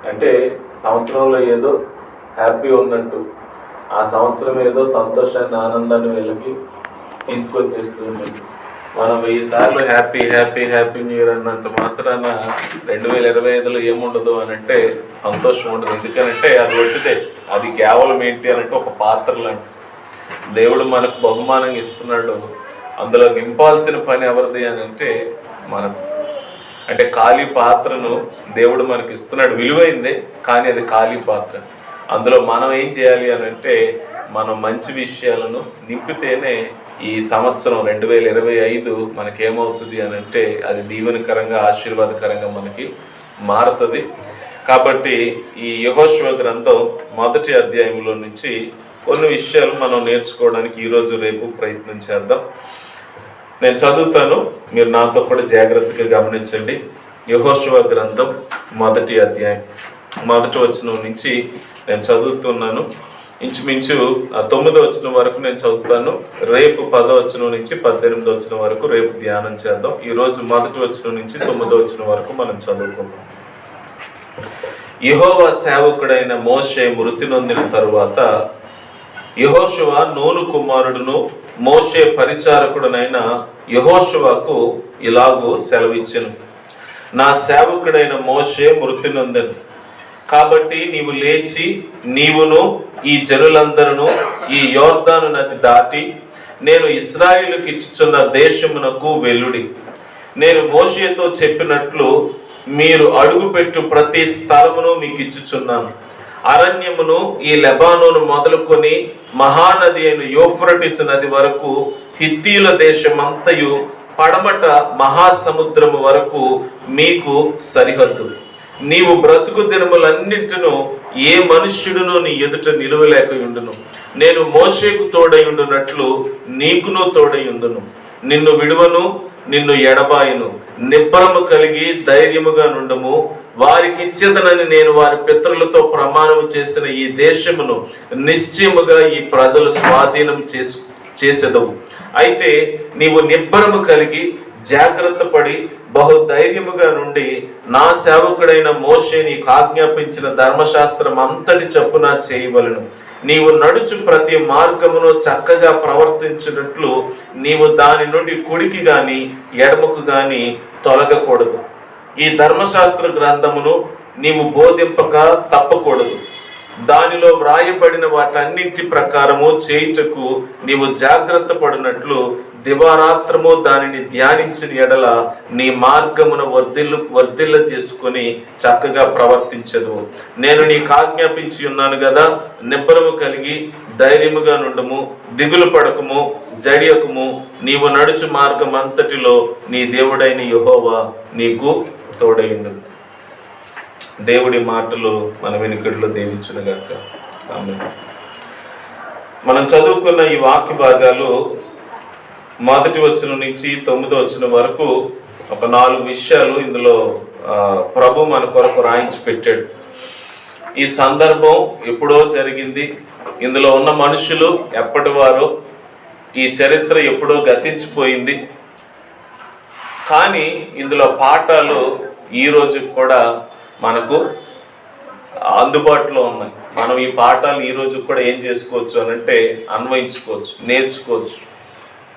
అంటే సంవత్సరంలో ఏదో హ్యాపీ ఉన్నట్టు ఆ సంవత్సరం ఏదో సంతోషాన్ని ఆనందాన్ని వీళ్ళకి తీసుకొచ్చేస్తూ ఉంటుంది. మనం 1000 సార్లు happy happy happy new year అన్నంత మాత్రాన 2025లో ఏముండదు అని అంటే సంతోషం ఉండదు. ఎందుకనంటే అది ఒట్టితే, అది కేవలం ఏంటి అనంటే ఒక పాత్ర లాంటి. దేవుడు మనకు బహుమానంగా ఇస్తున్నాడు, అందులో నింపాల్సిన పని ఎవరిది అని అంటే మనది. అంటే ఖాళీ పాత్రను దేవుడు మనకి ఇస్తున్నాడు, విలువైందే, కానీ అది ఖాళీ పాత్ర. అందులో మనం ఏం చేయాలి అని అంటే మనం మంచి విషయాలను నింపితేనే ఈ సంవత్సరం 2025 మనకేమవుతుంది అని అంటే అది దీవెనకరంగా ఆశీర్వాదకరంగా మనకి మారుతుంది. కాబట్టి ఈ యెహోషువ గ్రంథం 1వ అధ్యాయంలో నుంచి కొన్ని విషయాలు మనం నేర్చుకోవడానికి ఈరోజు రేపు ప్రయత్నం చేద్దాం. నేను చదువుతాను, మీరు నాతో కూడా జాగ్రత్తగా గమనించండి. యెహోషువ గ్రంథం 1వ అధ్యాయం 1వ వచనం నుంచి నేను చదువుతున్నాను. ఇంచుమించు 9వ వచనం వరకు నేను చదువుతాను. రేపు 10వ వచనం నుంచి 18వ వచనం వరకు రేపు ధ్యానం చేద్దాం. ఈరోజు 1వ వచనం నుంచి 9వ వచనం వరకు మనం చదువుకుందాం. యెహోవా సేవకుడైన మోషే మృతి నొందిన తరువాత యెహోషువ నూను కుమారుడును మోషే పరిచారకుడనైన యెహోషువకు ఇలాగూ సెలవిచ్చెను. నా సేవకుడైన మోషే మృతి నొందెను, కాబట్టి నీవు లేచి నీవును ఈ జనులందరూ ఈ యోర్దాను నది దాటి నేను ఇశ్రాయేలుకి ఇచ్చుచున్న దేశమునకు వెళ్ళుడి. నేను మోషేతో చెప్పినట్లు మీరు అడుగుపెట్టు ప్రతి స్థలమును మీకు ఇచ్చుచున్నాను. అరణ్యమును ఈ లెబానోను మొదలుకొని మహానది అయిన యూఫ్రటీసు నది వరకు, హిత్తీల దేశమంతయు పడమట మహాసముద్రము వరకు మీకు సరిహద్దు. నీవు బ్రతుకు దినములన్నింటిను ఏ మనుష్యుడును నీ ఎదుట నిలువలేకయుండును. నేను మోషేకు తోడయుండునట్లు నీకును తోడయుండును. నిన్ను విడువను, నిన్ను ఎడబాయును. నిబ్బరము కలిగి ధైర్యముగా నుండము. వారికిచ్చేదనని నేను వారి పితరులతో ప్రమాణము చేసిన ఈ దేశమును నిశ్చయముగా ఈ ప్రజలు స్వాధీనం చేసేదవు. అయితే నీవు నిబ్బరము కలిగి జాగ్రత్త పడి బహుధైర్యముగా నుండి నా సేవకుడైన మోషే నీకు ఆజ్ఞాపించిన ధర్మశాస్త్రం అంతటి చొప్పున చేయవలెను. నీవు నడుచు ప్రతి మార్గమును చక్కగా ప్రవర్తించినట్లు నీవు దాని నుండి కుడికి గాని ఎడమకు గాని తొలగకూడదు. ఈ ధర్మశాస్త్ర గ్రంథమును నీవు బోధింపక తప్పకూడదు. దానిలో వ్రాయబడిన వాటన్నింటి ప్రకారము చేయుటకు నీవు జాగ్రత్త పడినట్లు దివారాత్రము దానిని ధ్యానించిన ఎడల నీ మార్గమును వర్ధిల్ల చేసుకుని చక్కగా ప్రవర్తించదు. నేను నీకు ఆజ్ఞాపించి ఉన్నాను కదా, నిబ్బరము కలిగి ధైర్యముగా నుండము, దిగులు పడకము, జడియకము. నీవు నడుచు మార్గం అంతటిలో నీ దేవుడైన యెహోవా నీకు తోడైండు. దేవుడి మాటలు మన వెనుకడిలో దీవించునుగాక. ఆమేన్. మనం చదువుకున్న ఈ వాక్య భాగాలు 1వ వచనం నుంచి 9వ వచనం వరకు ఒక 4 విషయాలు ఇందులో ప్రభు మన కొరకు రాయించి పెట్టాడు. ఈ సందర్భం ఎప్పుడో జరిగింది, ఇందులో ఉన్న మనుషులు ఎప్పటి వారో, ఈ చరిత్ర ఎప్పుడో గతించిపోయింది. కానీ ఇందులో పాఠాలు ఈ రోజు కూడా మనకు అందుబాటులో ఉన్నాయి. మనం ఈ పాఠాలు ఈ రోజు కూడా ఏం చేసుకోవచ్చు అని అంటే అన్వయించుకోవచ్చు, నేర్చుకోవచ్చు.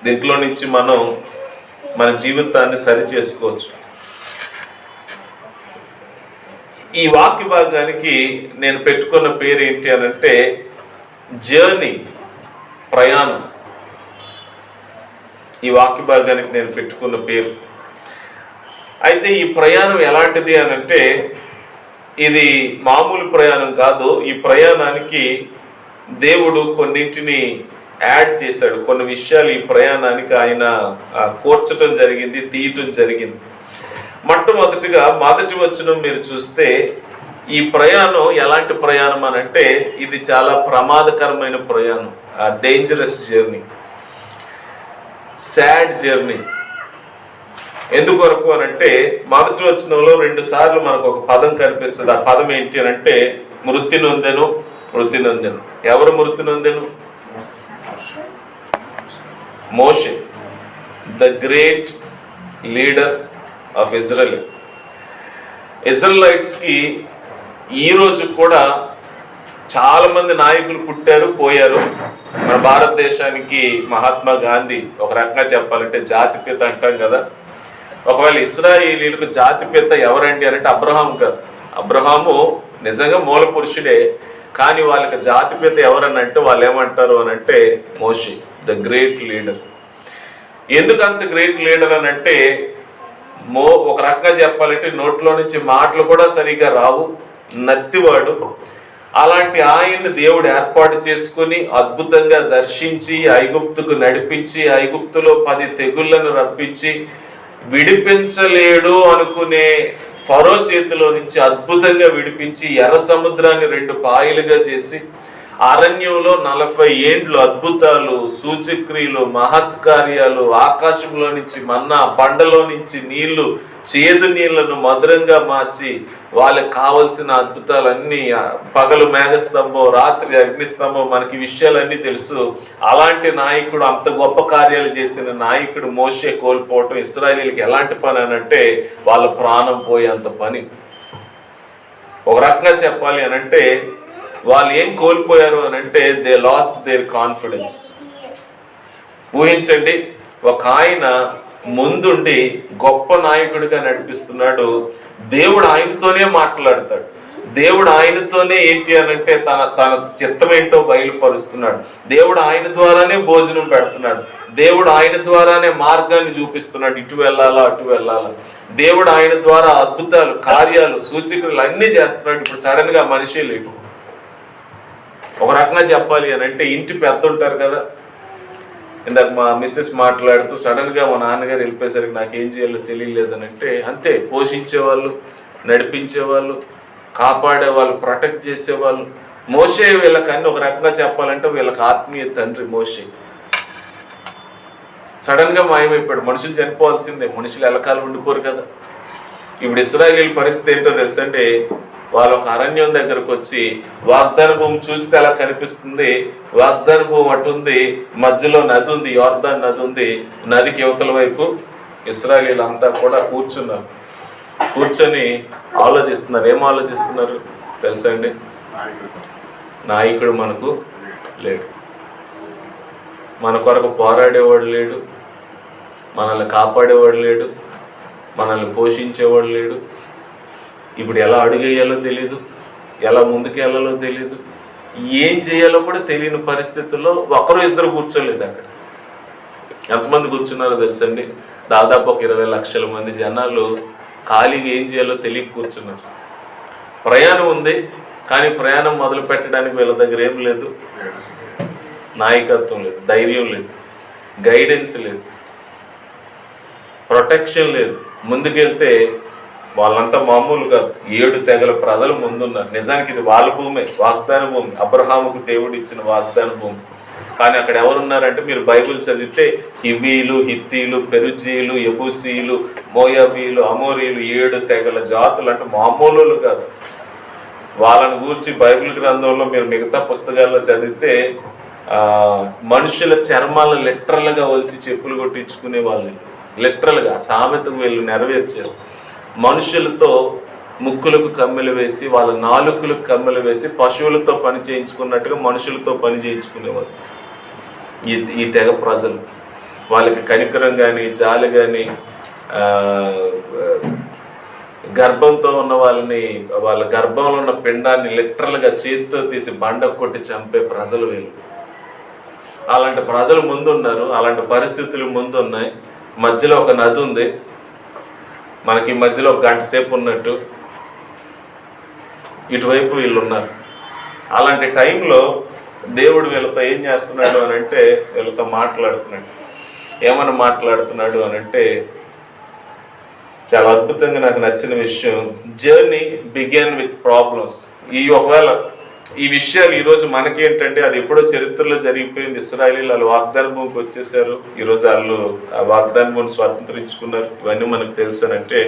దీంట్లో నుంచి మనం మన జీవితాన్ని సరి చేసుకోవచ్చు. ఈ వాక్య భాగానికి నేను పెట్టుకున్న పేరు ఏంటి అని అంటే జర్నీ, ప్రయాణం. ఈ వాక్య భాగానికి నేను పెట్టుకున్న పేరు. అయితే ఈ ప్రయాణం ఎలాంటిది అని అంటే ఇది మామూలు ప్రయాణం కాదు. ఈ ప్రయాణానికి దేవుడు కొన్నింటిని యాడ్ చేశాడు. కొన్ని విషయాలు ఈ ప్రయాణానికి ఆయన కూర్చటం జరిగింది, తీయటం జరిగింది. మొట్టమొదటిగా 1వ వచనం మీరు చూస్తే ఈ ప్రయాణం ఎలాంటి ప్రయాణం అని అంటే ఇది చాలా ప్రమాదకరమైన ప్రయాణం, డేంజరస్ జర్నీ, సాడ్ జర్నీ. ఎందుకొరకు అని అంటే 1వ వచనంలో 2 సార్లు మనకు ఒక పదం కనిపిస్తుంది. ఆ పదం ఏంటి అని అంటే మృతి నొందెను, మృతి నొందెను. ఎవరు మృతి నొందెను? మోషే, the great leader of Israel. ఇజ్రాయెలైట్స్కి ఈరోజు కూడా చాలా మంది నాయకులు పుట్టారు, పోయారు. మన భారతదేశానికి మహాత్మా గాంధీ ఒక రకంగా చెప్పాలంటే జాతిపిత అంటాం కదా. ఒకవేళ ఇశ్రాయేలీలకు జాతిపిత ఎవరండి అంటే అబ్రహాం కాదు. అబ్రహాము నిజంగా మూల పురుషుడే, కానీ వాళ్ళకి జాతిపిత ఎవరనంటే వాళ్ళు ఏమంటారు అని అంటే మోషే, ద గ్రేట్ లీడర్. ఎందుకంత గ్రేట్ లీడర్ అని అంటే ఒక రకంగా చెప్పాలంటే నోట్లో నుంచి మాటలు కూడా సరిగా రావు, నత్తివాడు. అలాంటి ఆయన్ని దేవుడు ఏర్పాటు చేసుకుని అద్భుతంగా దర్శించి ఐగుప్తుకు నడిపించి ఐగుప్తులో 10 తెగుళ్లను రప్పించి విడిపించలేడు అనుకునే ఫరో చేతిలో నుంచి అద్భుతంగా విడిపించి ఎర్ర సముద్రాన్ని 2 పాయలుగా చేసి అరణ్యంలో 40 ఏండ్లు అద్భుతాలు, సూచక్రియలు, మహత్కార్యాలు, ఆకాశంలో నుంచి మన్నా, బండలో నుంచి నీళ్లు, చేదు నీళ్లను మధురంగా మార్చి వాళ్ళకి కావలసిన అద్భుతాలన్నీ, పగలు మేఘస్తంభం, రాత్రి అగ్నిస్తంభం, మనకి విషయాలన్నీ తెలుసు. అలాంటి నాయకుడు, అంత గొప్ప కార్యాలు చేసిన నాయకుడు మోషే కోల్పోవటం ఇశ్రాయేలీలకు ఎలాంటి పని అనంటే వాళ్ళ ప్రాణం పోయేంత పని. ఒక రకంగా చెప్పాలి అనంటే వాళ్ళు ఏం కోల్పోయారు అని అంటే దే లాస్ట్ దేర్ కాన్ఫిడెన్స్. ఊహించండి, ఒక ఆయన ముందుండి గొప్ప నాయకుడిగా నడిపిస్తున్నాడు, దేవుడు ఆయనతోనే మాట్లాడతాడు, దేవుడు ఆయనతోనే ఏంటి అనంటే తన చిత్తం ఏంటో బయలుపరుస్తున్నాడు, దేవుడు ఆయన ద్వారానే భోజనం పెడుతున్నాడు, దేవుడు ఆయన ద్వారానే మార్గాన్ని చూపిస్తున్నాడు, ఇటు వెళ్ళాలా అటు వెళ్ళాలా, దేవుడు ఆయన ద్వారా అద్భుతాలు, కార్యాలు, సూచకులు అన్నీ చేస్తున్నాడు. ఇప్పుడు సడన్ గా మనిషి లేడు. ఒక రకంగా చెప్పాలి అని అంటే ఇంటి పెద్ద ఉంటారు కదా, ఇందాక మా మిస్సెస్ మాట్లాడుతూ సడన్ గా మా నాన్నగారు వెళ్ళిపోయేసరికి నాకేం చేయాలో తెలియలేదని అంటే అంతే, పోషించేవాళ్ళు, నడిపించేవాళ్ళు, కాపాడేవాళ్ళు, ప్రొటెక్ట్ చేసేవాళ్ళు. మోషే వీళ్ళకన్నీ ఒక రకంగా చెప్పాలంటే వీళ్ళకి ఆత్మీయ తండ్రి మోషే. సడన్ గా మాయమైపోయాడు. మనుషులు చనిపోవాల్సిందే, మనుషులు ఎలకాలు ఉండిపోరు కదా. ఇప్పుడు ఇశ్రాయేలీల పరిస్థితి ఏంటో తెలుసంటే వాళ్ళు ఒక అరణ్యం దగ్గరకు వచ్చి వాగ్దాన భూమి చూస్తే అలా కనిపిస్తుంది. వాగ్దాన భూమి అటు ఉంది, మధ్యలో నది ఉంది, యోర్దాన్ నది ఉంది. నదికి యువతల వైపు ఇశ్రాయేలీలంతా కూడా కూర్చున్నారు. కూర్చొని ఆలోచిస్తున్నారు. ఏం ఆలోచిస్తున్నారు తెలుసా అండి? నాయకుడు మనకు లేడు, మన కొరకు పోరాడేవాడు లేడు, మనల్ని కాపాడేవాడు లేడు, మనల్ని పోషించేవాడు లేడు. ఇప్పుడు ఎలా అడుగేయాలో తెలీదు, ఎలా ముందుకు వెళ్ళాలో తెలీదు, ఏం చేయాలో కూడా తెలియని పరిస్థితుల్లో 1-2 కూర్చోలేదు అక్కడ. ఎంతమంది కూర్చున్నారో తెలుసండి? దాదాపు ఒక 20 లక్షల మంది జనాలు ఖాళీగా ఏం చేయాలో తెలియక కూర్చున్నారు. ప్రయాణం ఉంది, కానీ ప్రయాణం మొదలు పెట్టడానికి వీళ్ళ దగ్గర ఏం లేదు, నాయకత్వం లేదు, ధైర్యం లేదు, గైడెన్స్ లేదు, ప్రొటెక్షన్ లేదు. ముందుకెళ్తే వాళ్ళంతా మామూలు కాదు, 7 తెగల ప్రజలు ముందున్నారు. నిజానికి ఇది వాళ్ళ భూమే, వాగ్దాన భూమి, అబ్రహాముకు దేవుడు ఇచ్చిన వాగ్దాన భూమి. కానీ అక్కడ ఎవరున్నారంటే మీరు బైబిల్ చదివితే హివీలు, హిత్తీలు, పెరుజీలు, యబూసీలు, మోయాబీలు, అమోరీలు, 7 తెగల జాతులు. అంటే మామూలు కాదు. వాళ్ళని గూర్చి బైబిల్ గ్రంథంలో మీరు మిగతా పుస్తకాల్లో చదివితే మనుషుల చర్మాలను లిటరల్గా ఒలిచి చెప్పులు కొట్టించుకునే వాళ్ళు. లిటరల్గా సామెతకు వీళ్ళు నెరవేర్చారు. మనుషులతో ముక్కులకు కమ్మెలు వేసి, వాళ్ళ నాలుకలకు కమ్మెలు వేసి పశువులతో పని చేయించుకున్నట్టుగా మనుషులతో పని చేయించుకునేవాళ్ళు ఈ తెగ ప్రజలు. వాళ్ళకి కనికరం కానీ, జాలి కానీ, గర్భంతో ఉన్న వాళ్ళని, వాళ్ళ గర్భంలో ఉన్న పిండాన్ని లిటరల్గా చేతితో తీసి బండ కొట్టి చంపే ప్రజలు వీళ్ళు. అలాంటి ప్రజలు ముందున్నారు, అలాంటి పరిస్థితులు ముందున్నాయి. మధ్యలో ఒక నది ఉంది, మనకి మధ్యలో 1 గంట సేపు ఉన్నట్టు ఇటువైపు వీళ్ళు ఉన్నారు. అలాంటి టైంలో దేవుడు వీళ్ళతో ఏం చేస్తున్నాడు అని అంటే వీళ్ళతో మాట్లాడుతున్నాడు. ఏమని మాట్లాడుతున్నాడు అని అంటే చాలా అద్భుతంగా నాకు నచ్చిన విషయం, జర్నీ బిగిన్ విత్ ప్రాబ్లమ్స్. ఒకవేళ ఈ విషయాలు ఈరోజు మనకేంటంటే అది ఎప్పుడో చరిత్రలో జరిగిపోయింది. ఇశ్రాయేలీలు వాళ్ళు వాగ్దాన భూమికి వచ్చేసారు, ఈరోజు వాళ్ళు ఆ వాగ్దాన భూమిని స్వాతంత్రించుకున్నారు. ఇవన్నీ మనకు తెలుసానంటే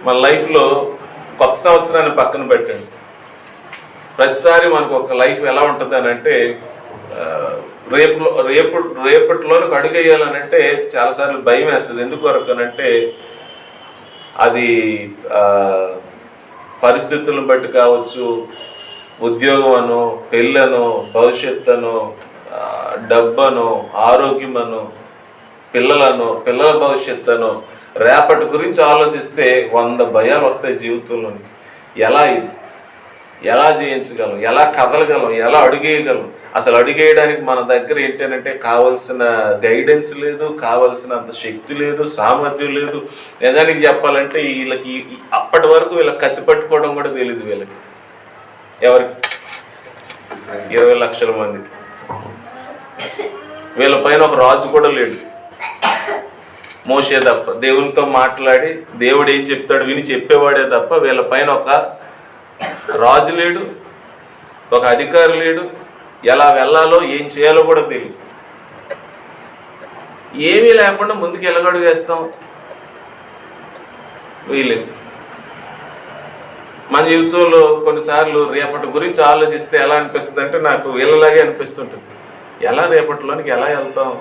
మన లైఫ్లో కొత్త సంవత్సరాన్ని పక్కన పెట్టండి, ప్రతిసారి మనకు ఒక లైఫ్ ఎలా ఉంటుంది అని అంటే రేపటిలోనికి అడుగేయాలనంటే చాలాసార్లు భయం వేస్తుంది. ఎందుకు వరకు అనంటే అది పరిస్థితులను బట్టి కావచ్చు, ఉద్యోగం అను, పెళ్ళను, భవిష్యత్తు, డబ్బను, ఆరోగ్యమను, పిల్లల భవిష్యత్తును, రేపటి గురించి ఆలోచిస్తే 100 భయాలు వస్తాయి జీవితంలోని. ఎలా జయించగలం, ఎలా కదలగలం, ఎలా అడుగేయగలం? అసలు అడుగేయడానికి మన దగ్గర ఏంటంటే కావలసిన గైడెన్స్ లేదు, కావలసినంత శక్తి లేదు, సామర్థ్యం లేదు. నిజానికి చెప్పాలంటే వీళ్ళకి అప్పటి వరకు వీళ్ళకి కత్తి పట్టుకోవడం కూడా తెలియదు. వీళ్ళకి ఎవరికి 20 లక్షల మందికి వీళ్ళ పైన ఒక రాజు కూడా లేడు, మోషే తప్ప. దేవునితో మాట్లాడి దేవుడు ఏం చెప్తాడు విని చెప్పేవాడే తప్ప వీళ్ళ పైన ఒక రాజు లేడు, ఒక అధికారి లేడు. ఎలా వెళ్ళాలో ఏం చేయాలో కూడా తెలియదు. ఏమీ లేకుండా ముందుకు ఎలాగడుగు వేస్తాం? వీళ్ళే. మన జీవితంలో కొన్నిసార్లు రేపటి గురించి ఆలోచిస్తే ఎలా అనిపిస్తుంది అంటే నాకు వీళ్ళలాగే అనిపిస్తుంటుంది. ఎలా రేపటిలోనికి ఎలా వెళ్తాం?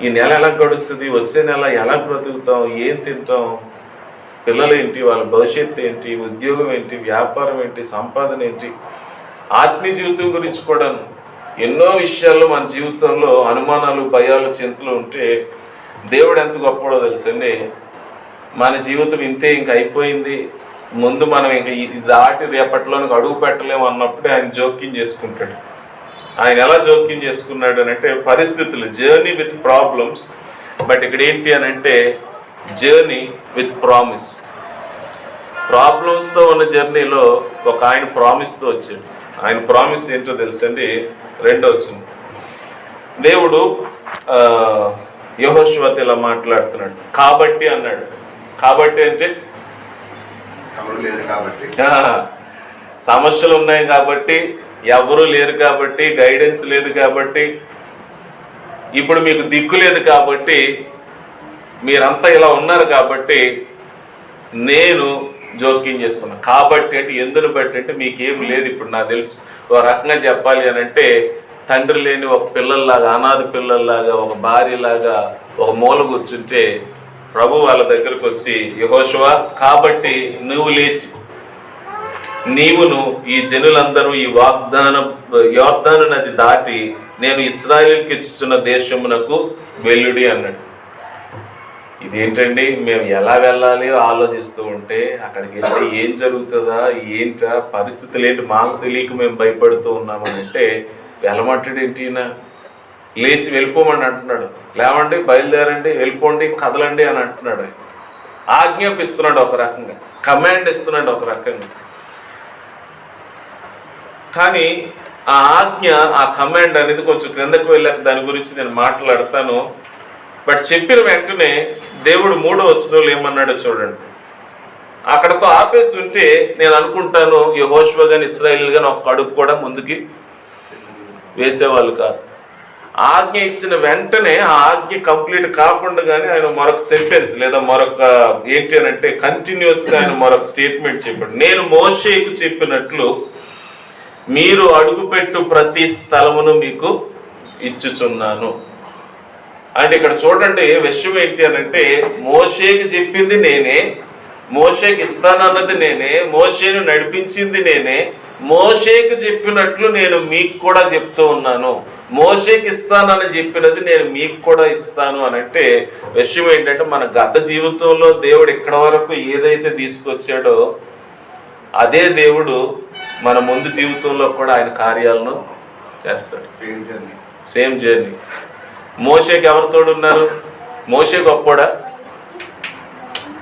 ఈ నెల ఎలా గడుస్తుంది? వచ్చే నెల ఎలా బ్రతుకుతాం? ఏం తింటాం? పిల్లలు ఏంటి? వాళ్ళ భవిష్యత్తు ఏంటి? ఉద్యోగం ఏంటి? వ్యాపారం ఏంటి? సంపాదన ఏంటి? ఆత్మీయ జీవితం గురించి కూడా ఎన్నో విషయాల్లో మన జీవితంలో అనుమానాలు, భయాలు, చింతలు ఉంటే దేవుడు ఎంత గొప్పడో తెలుసండి. మన జీవితం ఇంతే, ఇంక అయిపోయింది, ముందు మనం ఇంక ఇది దాటి రేపటిలోనికి అడుగు పెట్టలేము అన్నప్పుడే ఆయన జోక్యం చేసుకుంటాడు. ఆయన ఎలా జోక్యం చేసుకున్నాడు అని అంటే పరిస్థితులు, జర్నీ విత్ ప్రాబ్లమ్స్. బట్ ఇక్కడ ఏంటి అని అంటే జర్నీ విత్ ప్రామిస్. ప్రాబ్లమ్స్తో ఉన్న జర్నీలో ఒక ఆయన ప్రామిస్తో వచ్చాడు. ఆయన ప్రామిస్ ఏంటో తెలుసండి, 2వ వచనం. దేవుడు యెహోషువతో ఇలా మాట్లాడుతున్నాడు. కాబట్టి అన్నాడు. కాబట్టి అంటే సమస్యలు ఉన్నాయి కాబట్టి, ఎవరు లేరు కాబట్టి, గైడెన్స్ లేదు కాబట్టి, ఇప్పుడు మీకు దిక్కు లేదు కాబట్టి, మీరంతా ఇలా ఉన్నారు కాబట్టి నేను జోక్యం చేసుకున్నాను. కాబట్టి అంటే ఎందును బట్టి అంటే మీకేం లేదు. ఇప్పుడు నాకు తెలుసు. ఒక రకంగా చెప్పాలి అని అంటే తండ్రి లేని ఒక పిల్లల్లాగా, అనాథ పిల్లల్లాగా, ఒక భార్యలాగా ఒక మూల కూర్చుంటే ప్రభు వాళ్ళ దగ్గరకు వచ్చి, యెహోషువ కాబట్టి నువ్వు లేచి నీవును ఈ జనులందరూ ఈ యోర్దాను నది దాటి నేను ఇశ్రాయేలుకి ఇచ్చుచున్న దేశమునకు వెళ్ళుడి అన్నాడు. ఇదేంటండి, మేము ఎలా వెళ్ళాలి ఆలోచిస్తూ ఉంటే అక్కడికి వెళ్తే ఏం జరుగుతుందా, ఏంటా పరిస్థితులు ఏంటి మాకు తెలియక మేము భయపడుతూ ఉన్నామని అంటే వెళ్ళమంటాడు ఏంటి? లేచి వెళ్ళిపోమని అంటున్నాడు. లేవండి, బయలుదేరండి, వెళ్ళిపోండి, కదలండి అని అంటున్నాడు. ఆజ్ఞాపిస్తున్నాడు ఒక రకంగా, కమాండ్ ఇస్తున్నాడు ఒక రకంగా. కానీ ఆ ఆజ్ఞ, ఆ కమాండ్ అనేది కొంచెం క్రిందకు వెళ్ళాక దాని గురించి నేను మాట్లాడతాను. బట్ చెప్పిన వెంటనే దేవుడు 3వ వచనంలో ఏమన్నాడో చూడండి. అక్కడతో ఆపేసి ఉంటే నేను అనుకుంటాను యెహోషువ గాని ఇశ్రాయేలు గాని ఒక అడుగు కూడా ముందుకి వేసేవాళ్ళు కాదు. ఆజ్ఞ ఇచ్చిన వెంటనే ఆ ఆజ్ఞ కంప్లీట్ కాకుండా కానీ ఆయన మరొక సెంటెన్స్ లేదా మరొక ఏంటి అని అంటే కంటిన్యూస్గా ఆయన మరొక స్టేట్మెంట్ చెప్పాడు. నేను మోషేకు చెప్పినట్లు మీరు అడుగుపెట్టు ప్రతి స్థలమును మీకు ఇచ్చుచున్నాను. అంటే ఇక్కడ చూడండి విషయం ఏంటి అని అంటే మోషేకి చెప్పింది నేనే, మోషేకి ఇస్తానన్నది నేనే, మోషేను నడిపించింది నేనే, మోషేకి చెప్పినట్లు నేను మీకు కూడా చెప్తూ ఉన్నాను. మోషేకి ఇస్తానని చెప్పినది నేను మీకు కూడా ఇస్తాను అని అంటే విషయం ఏంటంటే మన గత జీవితంలో దేవుడు ఇక్కడ వరకు ఏదైతే తీసుకొచ్చాడో అదే దేవుడు మన ముందు జీవితంలో కూడా ఆయన కార్యాలను చేస్తాడు. Same journey. మోషేకి ఎవరితోడు ఉన్నారు? మోషే గొప్పోడా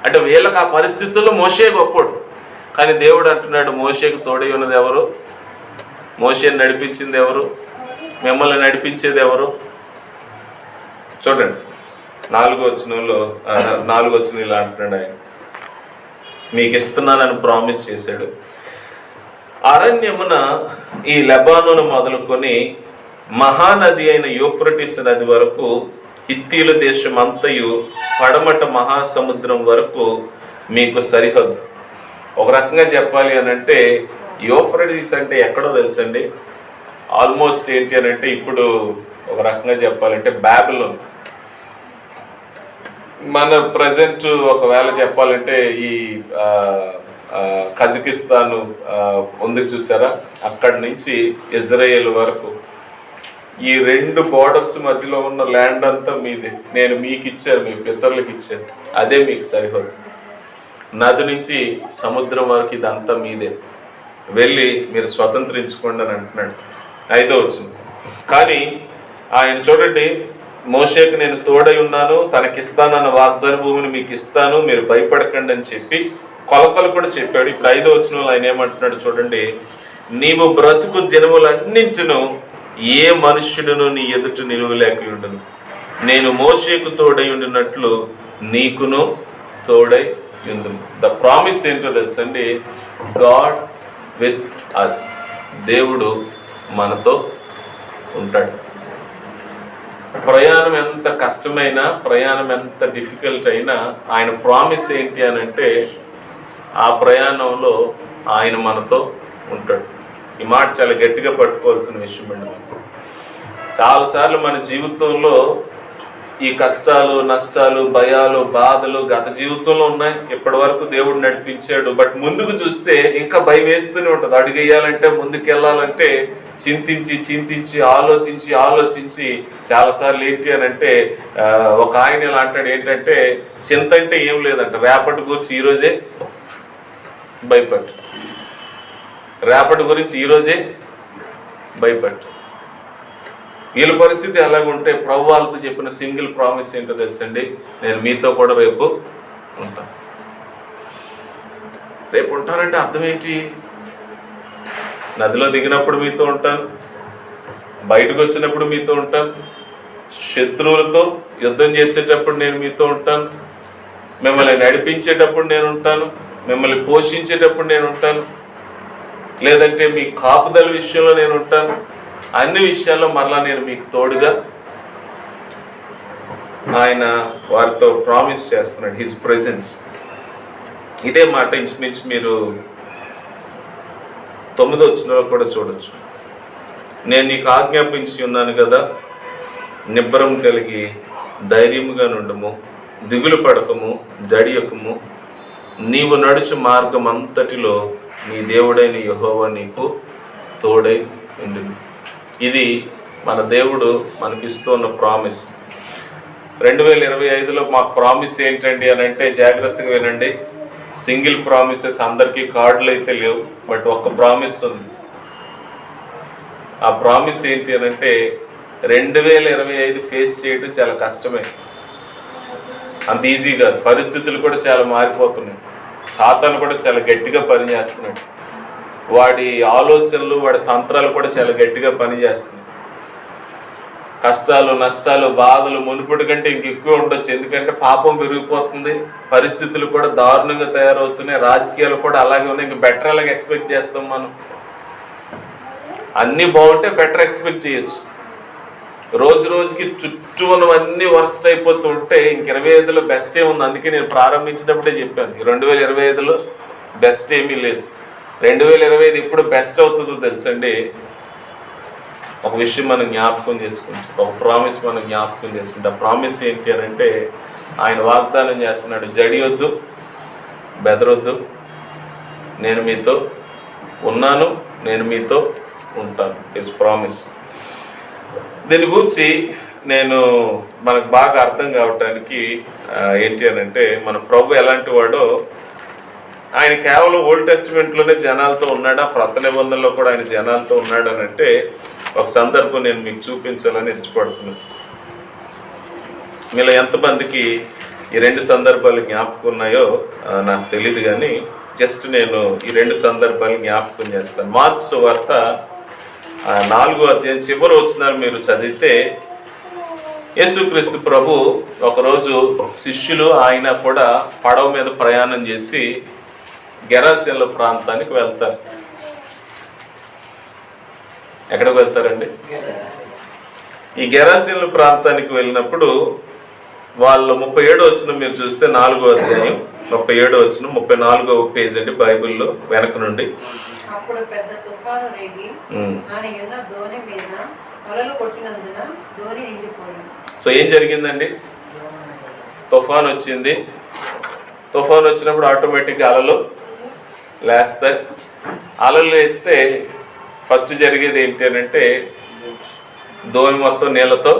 అంటే వీళ్ళకి ఆ పరిస్థితుల్లో మోషే గొప్పోడు. కానీ దేవుడు అంటున్నాడు మోషేకి తోడై ఉన్నది ఎవరు? మోషేని నడిపించింది ఎవరు? మిమ్మల్ని నడిపించేది ఎవరు? చూడండి 4వ వచనంలో ఇలా అంటున్నాడు ఆయన, మీకు ఇస్తున్నానని ప్రామిస్ చేశాడు. అరణ్యమున ఈ లెబానోను మొదలుకొని మహానది అయిన యూఫ్రటీస్ నది వరకు, హిత్తీల దేశం అంతయు పడమట మహాసముద్రం వరకు మీకు సరిహద్దు. ఒక రకంగా చెప్పాలి అని అంటే యూఫ్రటీస్ అంటే ఎక్కడో తెలుసండి, ఆల్మోస్ట్ ఏంటి అని అంటే ఇప్పుడు ఒక రకంగా చెప్పాలంటే బాబిలోన్. మన ప్రజెంట్ ఒకవేళ చెప్పాలంటే ఈ కజకిస్తాన్ ఉంది చూసారా, అక్కడి నుంచి ఇజ్రాయేల్ వరకు ఈ 2 బోర్డర్స్ మధ్యలో ఉన్న ల్యాండ్ అంతా మీదే. నేను మీకు ఇచ్చాను, మీ పితరులకు ఇచ్చాను, అదే మీకు సరిహద్దు. నది నుంచి సముద్రం వరకు ఇదంతా మీదే, వెళ్ళి మీరు స్వతంత్రించుకోండి అని అంటున్నాడు. 5వ వచనం. కానీ ఆయన చూడండి, మోషేకు నేను తోడై ఉన్నాను, తనకిస్తానన్న వాగ్దాన భూమిని మీకు ఇస్తాను, మీరు భయపడకండి అని చెప్పి కొలతలు కూడా చెప్పాడు. ఇప్పుడు 5వ వచనంలో ఆయన ఏమంటున్నాడు చూడండి, నీవు బ్రతుకు దినములన్నింటిను ఏ మనుష్యుడును నీ ఎదుట నిలువలేకుండును, నేను మోషేకు తోడై ఉండినట్లు నీకును తోడై ఉండును. ద ప్రామిస్ ఏంటో తెలుసండి, గాడ్ విత్ అస్. దేవుడు మనతో ఉంటాడు. ప్రయాణం ఎంత కష్టమైనా, ప్రయాణం ఎంత డిఫికల్ట్ అయినా ఆయన ప్రామిస్ ఏంటి అని అంటే ఆ ప్రయాణంలో ఆయన మనతో ఉంటాడు. ఈ మాట చాలా గట్టిగా పట్టుకోవాల్సిన విషయం అండి. చాలాసార్లు మన జీవితంలో ఈ కష్టాలు, నష్టాలు, భయాలు, బాధలు గత జీవితంలో ఉన్నాయి. ఇప్పటి వరకు దేవుడు నడిపించాడు. బట్ ముందుకు చూస్తే ఇంకా భయం వేస్తూనే ఉంటుంది. అడుగేయాలంటే, ముందుకు వెళ్ళాలంటే చింతించి చింతించి ఆలోచించి చాలాసార్లు ఏంటి అని అంటే ఒక ఆయన ఇలా అంటాడు, ఏంటంటే చింత అంటే ఏం లేదంట, రేపటి గురించి ఈరోజే భయపట్టు, రేపటి గురించి ఈరోజే భయపట్టు. వీళ్ళ పరిస్థితి ఎలాగుంటే ప్రభు వాళ్ళతో చెప్పిన సింగిల్ ప్రామిస్ ఏంటో తెలుసండి, నేను మీతో కూడా రేపు ఉంటాను. రేపు ఉంటానంటే అర్థం ఏంటి? నదిలో దిగినప్పుడు మీతో ఉంటాను, బయటకు వచ్చినప్పుడు మీతో ఉంటాను, శత్రువులతో యుద్ధం చేసేటప్పుడు నేను మీతో ఉంటాను, మిమ్మల్ని నడిపించేటప్పుడు నేను ఉంటాను, మిమ్మల్ని పోషించేటప్పుడు నేను ఉంటాను, లేదంటే మీ కాపుదల విషయంలో నేను ఉంటాను. అన్ని విషయాల్లో మరలా నేను మీకు తోడుగా ఆయన వారితో ప్రామిస్ చేస్తున్నాడు, హిజ్ ప్రెజెన్స్. ఇదే మాట ఇంచుమించు మీరు 9వ వచనంలో కూడా చూడొచ్చు. నేను నీకు ఆజ్ఞాపించి ఉన్నాను కదా, నిబ్బరం కలిగి ధైర్యముగా నుండుము, దిగులు పడకము, జడియకము, నీవు నడుచు మార్గం అంతటిలో నీ దేవుడైన యెహోవా నీకు తోడై ఉండును. ఇది మన దేవుడు మనకిస్తున్న ప్రామిస్. 2025లో మాకు ప్రామిస్ ఏంటండి అని అంటే జాగ్రత్తగా వినండి. సింగిల్ ప్రామిసెస్, అందరికీ కార్డులు అయితే లేవు, బట్ ఒక ప్రామిస్ ఉంది. ఆ ప్రామిస్ ఏంటి అని అంటే 2025 ఫేస్ చేయడం చాలా కష్టమే, అంత ఈజీ కాదు. పరిస్థితులు కూడా చాలా మారిపోతున్నాయి. సాతాను కూడా చాలా గట్టిగా పనిచేస్తున్నాడు. వాడి ఆలోచనలు, వాడి తంత్రాలు కూడా చాలా గట్టిగా పనిచేస్తున్నాయి. కష్టాలు, నష్టాలు, బాధలు మునుపటి కంటే ఇంకెక్కువ ఉండొచ్చు. ఎందుకంటే పాపం పెరిగిపోతుంది, పరిస్థితులు కూడా దారుణంగా తయారవుతున్నాయి, రాజకీయాలు కూడా అలాగే ఉన్నాయి. ఇంక బెటర్ అలాగే ఎక్స్పెక్ట్ చేస్తాం మనం. అన్నీ బాగుంటే బెటర్ ఎక్స్పెక్ట్ చేయొచ్చు. రోజు రోజుకి చుట్టూ ఉన్నవన్నీ వర్స్ట్ అయిపోతూ ఉంటే ఇంక 25లో బెస్ట్ ఏముంది. అందుకే నేను ప్రారంభించినప్పుడే చెప్పాను, 2025లో బెస్ట్ ఏమీ లేదు. 2025 ఎప్పుడు బెస్ట్ అవుతుందో తెలుసండి, ఒక విషయం మనం జ్ఞాపకం చేసుకుంటాం, ఒక ప్రామిస్ మనం జ్ఞాపకం చేసుకుంటాం. ఆ ప్రామిస్ ఏంటి అని అంటే ఆయన వాగ్దానం చేస్తున్నాడు, జడియొద్దు, బెదరొద్దు, నేను మీతో ఉన్నాను, నేను మీతో ఉంటాను. His promise. దీని గురించి నేను మనకు బాగా అర్థం కావటానికి ఏంటి అని అంటే మన ప్రభు ఎలాంటి వాడో, ఆయన కేవలం ఓల్డ్ టెస్టిమెంట్లోనే జనాలతో ఉన్నాడా, క్రొత్త నిబంధనలో కూడా ఆయన జనాలతో ఉన్నాడు అని అంటే ఒక సందర్భం నేను మీకు చూపించాలని ఇష్టపడుతున్నాను. మీలో ఎంతమందికి ఈ 2 సందర్భాలు జ్ఞాపకం ఉన్నాయో నాకు తెలియదు, కానీ జస్ట్ నేను ఈ 2 సందర్భాలు జ్ఞాపకం చేస్తాను. మార్కు సువార్త 4వ అధ్యాయం చివరి వచనాలు మీరు చదివితే, యేసుక్రీస్తు ప్రభు ఒకరోజు శిష్యులు ఆయన కూడా పడవ మీద ప్రయాణం చేసి గెరాసేనుల ప్రాంతానికి వెళ్తారు. ఎక్కడికి వెళ్తారండి? ఈ గెరాసేనుల ప్రాంతానికి వెళ్ళినప్పుడు వాళ్ళు 37వ వచనం మీరు చూస్తే 4వ అధ్యాయం 37వ వచనం 34వ పేజ్ అండి బైబిల్లో వెనక నుండి. అప్పుడు పెద్ద తుఫాను రేగి ఆయన ఉన్న దోణి మీద అలలు కొట్టినందున దోణి నిండిపోయింది. సో ఏం జరిగిందండి? తుఫాన్ వచ్చింది. తుఫాన్ వచ్చినప్పుడు ఆటోమేటిక్గా అలలు లేస్తాయి. అలలు లేస్తే ఫస్ట్ జరిగేది ఏంటి అని అంటే దోణి మొత్తం నీళ్ళతో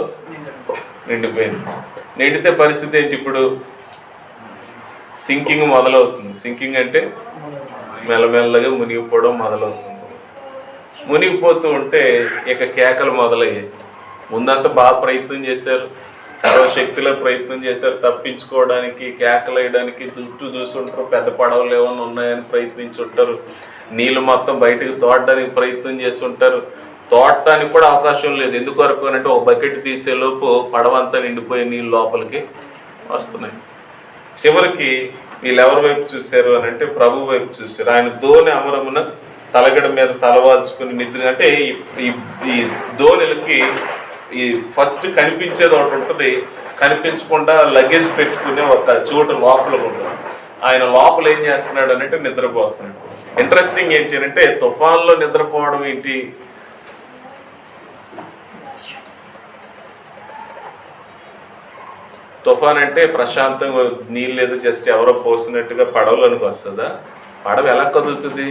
నిండిపోయింది. నిండితే పరిస్థితి ఏంటి? ఇప్పుడు సింకింగ్ మొదలవుతుంది. సింకింగ్ అంటే మెల్లమెల్లగా మునిగిపోవడం మొదలవుతుంది. మునిగిపోతూ ఉంటే ఇక కేకలు మొదలయ్యాయి. ముందంతా బాగా ప్రయత్నం చేశారు, సర్వశక్తిలో ప్రయత్నం చేశారు తప్పించుకోవడానికి, కేకలు వేయడానికి. చుట్టూ చూసుంటారు, పెద్ద పడవలు ఏమైనా ఉన్నాయని ప్రయత్నించుంటారు. నీళ్ళు మొత్తం బయటకు తోడడానికి ప్రయత్నం చేస్తుంటారు. తోడటానికి కూడా అవకాశం లేదు. ఎందుకొరకు అంటే ఒక బకెట్ తీసేలోపు పడవంతా నిండిపోయే నీళ్ళు లోపలికి వస్తున్నాయి. చివరికి వీళ్ళు ఎవరి వైపు చూశారు అని అంటే ప్రభు వైపు చూశారు. ఆయన దోణి అమరమున తలగడ మీద తలవాల్చుకుని నిద్ర. అంటే ఈ దోణిలకి ఈ ఫస్ట్ కనిపించేది ఒకటి ఉంటుంది, కనిపించకుండా లగేజ్ పెట్టుకునే ఒక చోటు లోపల ఉంటుంది. ఆయన లోపల ఏం చేస్తున్నాడు అంటే నిద్రపోతున్నాడు. ఇంట్రెస్టింగ్ ఏంటి అంటే తుఫాన్లో నిద్రపోవడం ఏంటి? తుఫాన్ అంటే ప్రశాంతంగా నీళ్ళు లేదు, జస్ట్ ఎవరో పోసినట్టుగా పడవలోనికి వస్తుందా? పడవ ఎలా కదులుతుంది?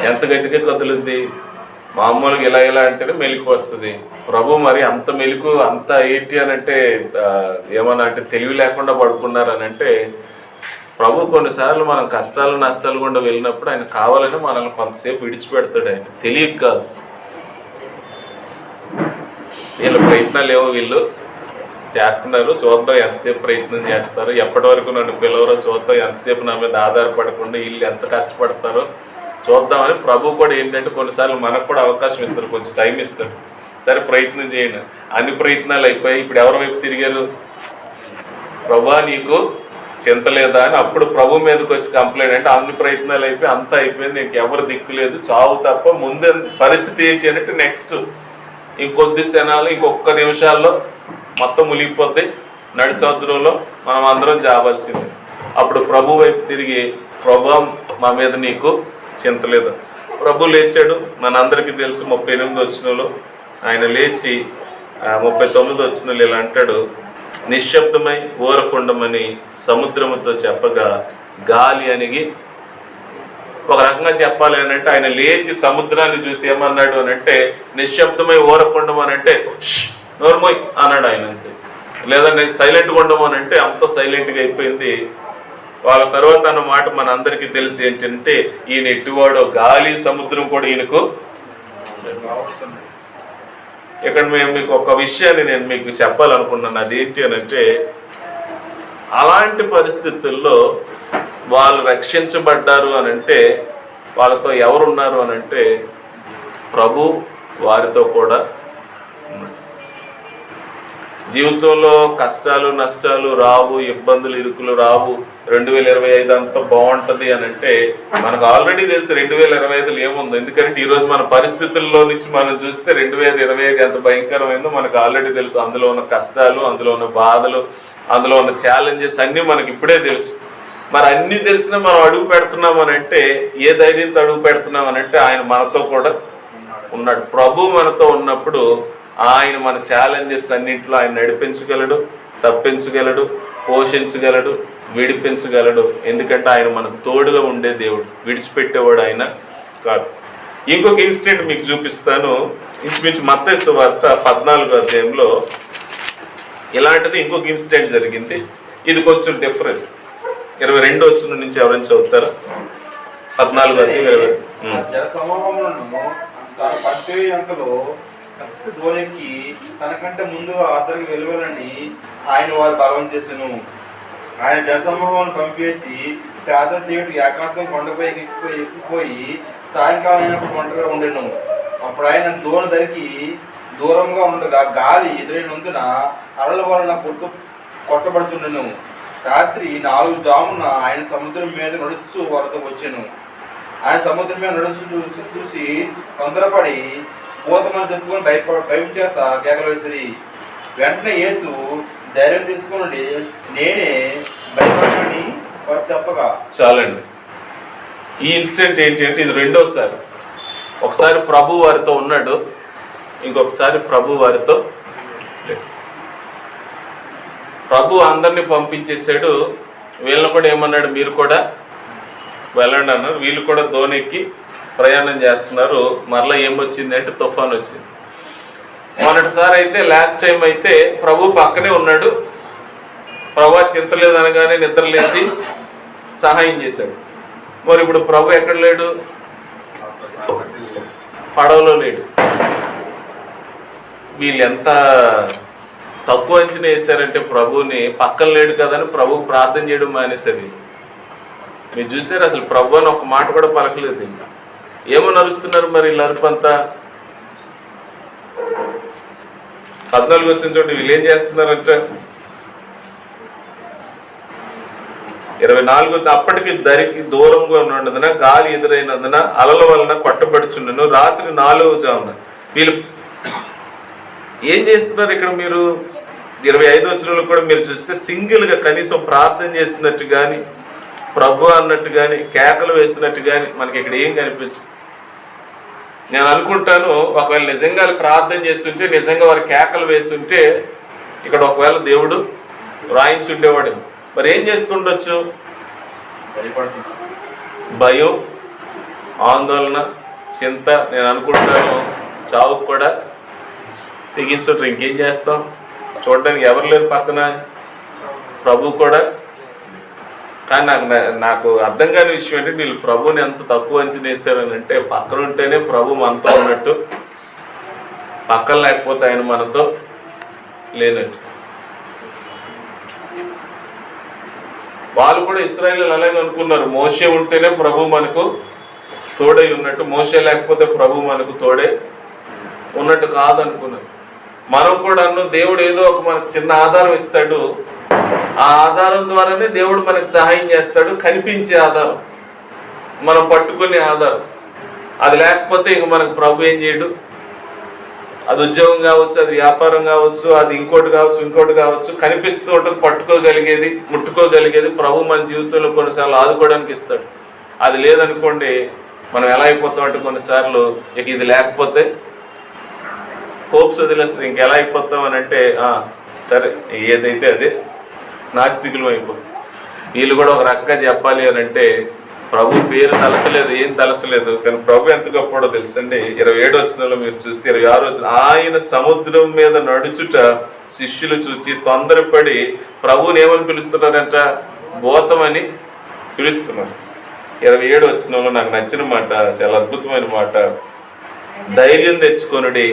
ఎంత గట్టిగా కదులుద్ది? మామూలుగా ఇలా అంటేనే మెలకు వస్తుంది. ప్రభు మరి అంత మెలకు అంత ఏంటి అని అంటే ఏమన్నా అంటే తెలివి లేకుండా పడుకున్నారు అని అంటే ప్రభు కొన్నిసార్లు మనం కష్టాలు నష్టాలు గుండా వెళ్ళినప్పుడు ఆయన కావాలని మనల్ని కొంతసేపు విడిచిపెడతాడు. ఆయన తెలియక కాదు. వీళ్ళ ప్రయత్నాలు ఏమో వీళ్ళు చేస్తున్నారు, చూద్దాం ఎంతసేపు ప్రయత్నం చేస్తారు, ఎప్పటి వరకు నన్ను పిలవరో చూద్దాం, ఎంతసేపు నా మీద ఆధారపడకుండా వీళ్ళు ఎంత కష్టపడతారో చూద్దామని ప్రభు కూడా ఏంటంటే కొన్నిసార్లు మనకు కూడా అవకాశం ఇస్తారు, కొంచెం టైం ఇస్తాడు. సరే ప్రయత్నం చేయండి. అన్ని ప్రయత్నాలు అయిపోయి ఇప్పుడు ఎవరి వైపు తిరిగారు? ప్రభా నీకు చింత లేదా అని అప్పుడు ప్రభు మీదకి వచ్చి కంప్లైంట్. అంటే అన్ని ప్రయత్నాలు అయిపోయి అంతా అయిపోయింది, ఇంకెవరు దిక్కు లేదు, చావు తప్ప. ముందు పరిస్థితి ఏంటి అంటే నెక్స్ట్ ఇంకొద్ది క్షణాలు, ఇంకొక నిమిషాల్లో మొత్తం మునిగిపోద్ది నడి సముద్రంలో, మనం అందరం జావాల్సిందే. అప్పుడు ప్రభు వైపు తిరిగి ప్రభు మా మీద నీకు చింత లేదు. ప్రభు లేచాడు. మనందరికీ తెలుసు 38 వచనంలో ఆయన లేచి 39 వచనంలో ఇలా అంటాడు, నిశ్శబ్దమై ఊరకుండమని సముద్రముతో చెప్పగా గాలి అణిగి. ఒక రకంగా చెప్పాలి అని అంటే ఆయన లేచి సముద్రాన్ని చూసి ఏమన్నాడు అని అంటే నిశ్శబ్దమై ఊరకుండం అని అంటే నోర్మోయ్ అన్నాడు ఆయన అంతే. లేదా నేను సైలెంట్గా ఉండము అని అంటే అంత సైలెంట్గా అయిపోయింది. వాళ్ళ తర్వాత అన్న మాట మన అందరికీ తెలిసి ఏంటంటే ఈయన ఎట్టివాడో గాలి సముద్రం కూడా ఈయనకు. ఇక్కడ మేము మీకు ఒక విషయాన్ని నేను మీకు చెప్పాలనుకున్నాను. అదేంటి అని అంటే అలాంటి పరిస్థితుల్లో వాళ్ళు రక్షించబడ్డారు అని అంటే వాళ్ళతో ఎవరున్నారు అని అంటే ప్రభు వారితో కూడా ఉన్నాడు. జీవితంలో కష్టాలు నష్టాలు రావు, ఇబ్బందులు ఇరుకులు రావు. 2025 అంతా బాగుంటుంది అని అంటే మనకు ఆల్రెడీ తెలుసు 2025లో ఏముందో. ఎందుకంటే ఈరోజు మన పరిస్థితుల్లో నుంచి మనం చూస్తే 2025 ఎంత భయంకరమైందో మనకు ఆల్రెడీ తెలుసు. అందులో ఉన్న కష్టాలు, అందులో ఉన్న బాధలు, అందులో ఉన్న ఛాలెంజెస్ అన్నీ మనకి ఇప్పుడే తెలుసు. మరి అన్నీ తెలిసినా మనం అడుగు పెడుతున్నాం అని అంటే ఏ ధైర్యంతో అడుగు పెడుతున్నాం అని అంటే ఆయన మనతో కూడా ఉన్నాడు. ప్రభు మనతో ఉన్నప్పుడు ఆయన మన ఛాలెంజెస్ అన్నింటిలో ఆయన నడిపించగలడు, తప్పించగలడు, పోషించగలడు, విడిపించగలడు. ఎందుకంటే ఆయన మనకు తోడుగా ఉండే దేవుడు, విడిచిపెట్టేవాడు ఆయన కాదు. ఇంకొక ఇన్సిడెంట్ మీకు చూపిస్తాను. ఇంచుమించు మత్తయి సువార్త 14వ అధ్యాయంలో ఇలాంటిది ఇంకొక ఇన్సిడెంట్ జరిగింది. ఇది కొంచెం డిఫరెంట్. 22 వచనం నుంచి ఎవరైనా చదువుతారా? 14వ ధోనికి తనకంటే ముందు అతనికి వెలువలని ఆయన వారు బలవం చేసెను. ఆయన జనసమూహం పంపేసి ప్రార్థన చేయడానికి ఏకాంతం కొండపై ఎక్కిపోయి సాయంకాలం అయినప్పుడు ఒంటరిగా ఉండెను. అప్పుడు ఆయన దూరం ధరికి దూరంగా ఉండగా గాలి ఎదురైనందున అలల వలన కొట్టబడుచుండెను. రాత్రి 4 జామున ఆయన సముద్రం మీద నడుచు వరద వచ్చెను. ఆయన సముద్రం మీద నడుచు చూసి తొందరపడి పోతమని చెప్పుకొని భయం చేత కేకలు వేసిరి. వెంటనే యేసు ధైర్యం తెచ్చుకోనండి, నేనే, భయపడని వారు చెప్పగా. చాలండి. ఈ ఇన్సిడెంట్ ఏంటి అంటే ఇది రెండోసారి. ఒకసారి ప్రభు వారితో ఉన్నాడు, ఇంకొకసారి ప్రభు వారితో లేడు. ప్రభు అందరినీ పంపించేశాడు. వీళ్ళని కూడా ఏమన్నాడు, మీరు కూడా వెళ్ళండి అన్నారు. వీళ్ళు కూడా దోణెక్కి ప్రయాణం చేస్తున్నారు. మరలా ఏమొచ్చింది అంటే తుఫాన్ వచ్చింది. మొన్నటిసారి అయితే లాస్ట్ టైం అయితే ప్రభు పక్కనే ఉన్నాడు. ప్రభు చింతలేదు అనగానే నిద్ర లేచి సహాయం చేశాడు. మరి ఇప్పుడు ప్రభు ఎక్కడ లేడు? పడవలో లేడు. వీళ్ళు ఎంత తక్కువ అంచనా వేశారంటే ప్రభుని, పక్కన లేడు కదని ప్రభు ప్రార్థన చేయడం మానేశారు. మీరు చూసారు, అసలు ప్రభు అని ఒక మాట కూడా పలకలేదు. ఇంకా ఏమో నడుస్తున్నారు మరి వీళ్ళు అరుపంతా. 14 వచ్చిన చోటు వీళ్ళు ఏం చేస్తున్నారంటే 24 అప్పటికి దరికి దూరంగా ఉన్నందున గాలి ఎదురైనందున అలల వలన కొట్టబడుచుండెను. రాత్రి 4వ జామున వీళ్ళు ఏం చేస్తున్నారు ఇక్కడ? మీరు 25 వచనంలో కూడా మీరు చూస్తే సింగిల్గా కనీసం ప్రార్థన చేస్తున్నట్టు కానీ, ప్రభు అన్నట్టు కానీ, కేకలు వేసినట్టు కానీ మనకి ఇక్కడ ఏం కనిపించదు. నేను అనుకుంటాను, ఒకవేళ నిజంగా ప్రార్థన చేస్తుంటే, నిజంగా వారి కేకలు వేస్తుంటే ఇక్కడ ఒకవేళ దేవుడు రాయించుండేవాడు. మరి ఏం చేస్తుండొచ్చు? భయం, ఆందోళన, చింత. నేను అనుకుంటాను చావుకు కూడా తెగించుంటారు. ఇంకేం చేస్తాం? చూడడానికి ఎవరు లేరు పక్కన, ప్రభు కూడా. కానీ నాకు అర్థం కాని విషయం ఏంటి, వీళ్ళు ప్రభుని ఎంత తక్కువ అంచనా వేసారని అంటే, పక్కన ఉంటేనే ప్రభు మనతో ఉన్నట్టు, పక్కన లేకపోతే ఆయన మనతో లేనట్టు. వాళ్ళు కూడా ఇశ్రాయేలీయులు అలాగే అనుకున్నారు. మోషే ఉంటేనే ప్రభు మనకు తోడై ఉన్నట్టు, మోషే లేకపోతే ప్రభు మనకు తోడే ఉన్నట్టు కాదనుకున్నారు. మనం కూడా దేవుడు ఏదో ఒక మనకు చిన్న ఆధారం ఇస్తాడు. ఆ ఆధారం ద్వారానే దేవుడు మనకు సహాయం చేస్తాడు. కనిపించే ఆధారం, మనం పట్టుకునే ఆధారం. అది లేకపోతే ఇంక మనకు ప్రభు ఏం చేయడు. అది ఉద్యోగం కావచ్చు, అది వ్యాపారం కావచ్చు, అది ఇంకోటి కావచ్చు, కనిపిస్తూ ఉంటుంది. పట్టుకోగలిగేది, ముట్టుకోగలిగేది ప్రభు మన జీవితంలో కొన్నిసార్లు ఆదుకోవడానికి ఇస్తాడు. అది లేదనుకోండి, మనం ఎలా అయిపోతాం అంటే కొన్నిసార్లు ఇక ఇది లేకపోతే హోప్స్ వదిలేస్తాం. ఇంకెలా అయిపోతాం అని అంటే, సరే ఏదైతే అదే, నాస్తికులు అయిపోతుంది. వీళ్ళు కూడా ఒక రకంగా చెప్పాలి అని అంటే, ప్రభు పేరు తలచలేదు, ఏం తలచలేదు, కానీ ప్రభు ఎంత గొప్పడో తెలుసండి. 27 వచనంలో మీరు చూస్తే, 26 వచనం, ఆయన సముద్రం మీద నడుచుట శిష్యులు చూచి తొందరపడి ప్రభువుని ఏమని పిలుస్తున్నారంట? భూతమని పిలుస్తున్నారు. 27 వచనంలో నాకు నచ్చిన మాట, చాలా అద్భుతమైన మాట, ధైర్యం తెచ్చుకొనుడి,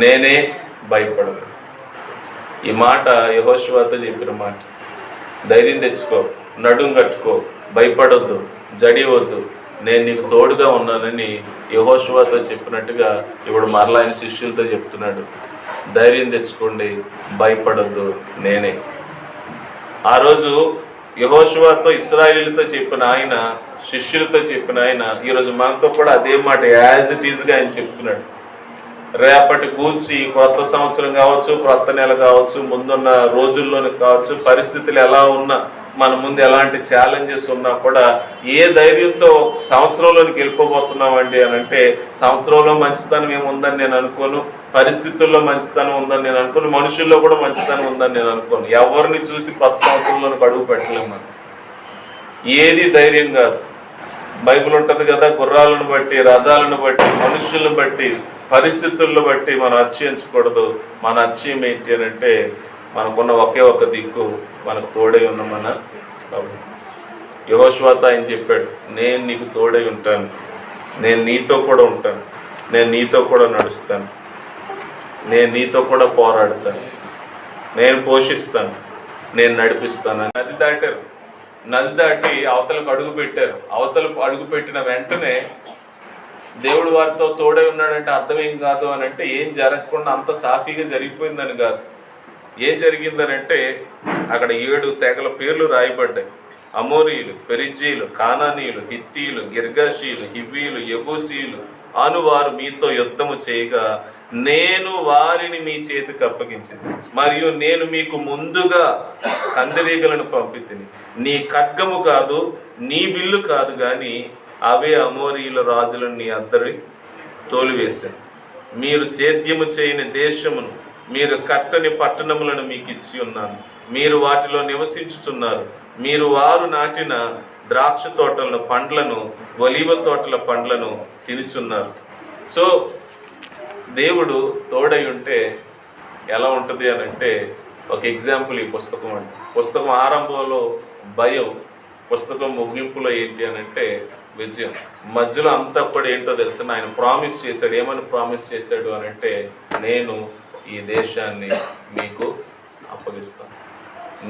నేనే భయపడను. ఈ మాట యెహోషువతో చెప్పిన మాట. ధైర్యం తెచ్చుకో, నడుం కట్టుకో, భయపడొద్దు, జడివద్దు, నేను నీకు తోడుగా ఉన్నానని యెహోషువతో చెప్పినట్టుగా ఇప్పుడు మరలా ఆయన శిష్యులతో చెప్తున్నాడు. ధైర్యం తెచ్చుకోండి, భయపడొద్దు, నేనే. ఆ రోజు యెహోషువతో ఇశ్రాయేలీయులతో చెప్పిన ఆయన, శిష్యులతో చెప్పిన ఆయన, ఈరోజు మనతో కూడా అదే మాట యాజ్ ఇట్ ఈజ్గా ఆయన చెప్తున్నాడు. రేపటి గూర్చి కొత్త సంవత్సరం కావచ్చు, కొత్త నెల కావచ్చు, ముందున్న రోజుల్లోని కావచ్చు, పరిస్థితులు ఎలా ఉన్నా, మన ముందు ఎలాంటి ఛాలెంజెస్ ఉన్నా కూడా ఏ ధైర్యంతో సంవత్సరంలోనికి వెళ్ళిపోబోతున్నామండి అని అంటే, సంవత్సరంలో మంచితనం ఏముందని నేను అనుకోను, పరిస్థితుల్లో మంచితనం ఉందని నేను అనుకోను, మనుషుల్లో కూడా మంచితనం ఉందని నేను అనుకోను. ఎవరిని చూసి కొత్త సంవత్సరంలోనికి అడుగు పెట్టలేము మనం. ఏది ధైర్యం కాదు. బైబిల్ ఉంటుంది కదా, గుర్రాలను బట్టి, రథాలను బట్టి, మనుషులను బట్టి, పరిస్థితులను బట్టి మనం అతిశయించకూడదు. మన అతిశయం ఏంటి అని అంటే, మనకున్న ఒకే ఒక దిక్కు, మనకు తోడై ఉన్న మన ప్రభు. యెహోషువతో ఆయన చెప్పాడు, నేను నీకు తోడై ఉంటాను, నేను నీతో కూడా ఉంటాను, నేను నీతో కూడా నడుస్తాను, నేను నీతో కూడా పోరాడతాను, నేను పోషిస్తాను, నేను నడిపిస్తాను. నది దాటారు, నది దాటి అవతలకు అడుగు పెట్టారు. అవతలకు అడుగు పెట్టిన వెంటనే దేవుడు వారితో తోడై ఉన్నాడంటే అర్థం ఏం కాదు అని అంటే, ఏం జరగకుండా అంత సాఫీగా జరిగిపోయిందని కాదు. ఏం జరిగిందనంటే, అక్కడ 7 తెగల పేర్లు రాయబడ్డాయి. అమోరీయులు, పెరిజ్జీయులు, కానానీయులు, హిత్తీయులు, గిర్గాషీయులు, హివ్వీయులు, యెబూసీయులు అనువారు మీతో యుద్ధము చేయగా నేను వారిని మీ చేతికి అప్పగించింది. మరియు నేను మీకు ముందుగా కందిరీగలను పంపితిని. నీ ఖడ్గము కాదు, నీ విల్లు కాదు, కానీ అవే అమోరీయుల రాజులను నీ అద్దరి తోలివేశాను. మీరు సేద్యము చేయని దేశమును, మీరు కట్టని పట్టణములను మీకు ఇచ్చి ఉన్నాను. మీరు వాటిలో నివసించుచున్నారు. మీరు వారు నాటిన ద్రాక్ష తోటల పండ్లను, ఒలీవ తోటల పండ్లను తినుచున్నారు. సో దేవుడు తోడై ఉంటే ఎలా ఉంటుంది అని అంటే, ఒక ఎగ్జాంపుల్ ఈ పుస్తకం అండి. పుస్తకం ఆరంభంలో భయం, పుస్తకం ముగింపులో ఏంటి అని అంటే విజయం. మధ్యలో అంతా కూడా ఏంటో తెలుసు, ఆయన ప్రామిస్ చేశాడు. ఏమని ప్రామిస్ చేశాడు అని అంటే, నేను ఈ దేశాన్ని మీకు అప్పగిస్తాను,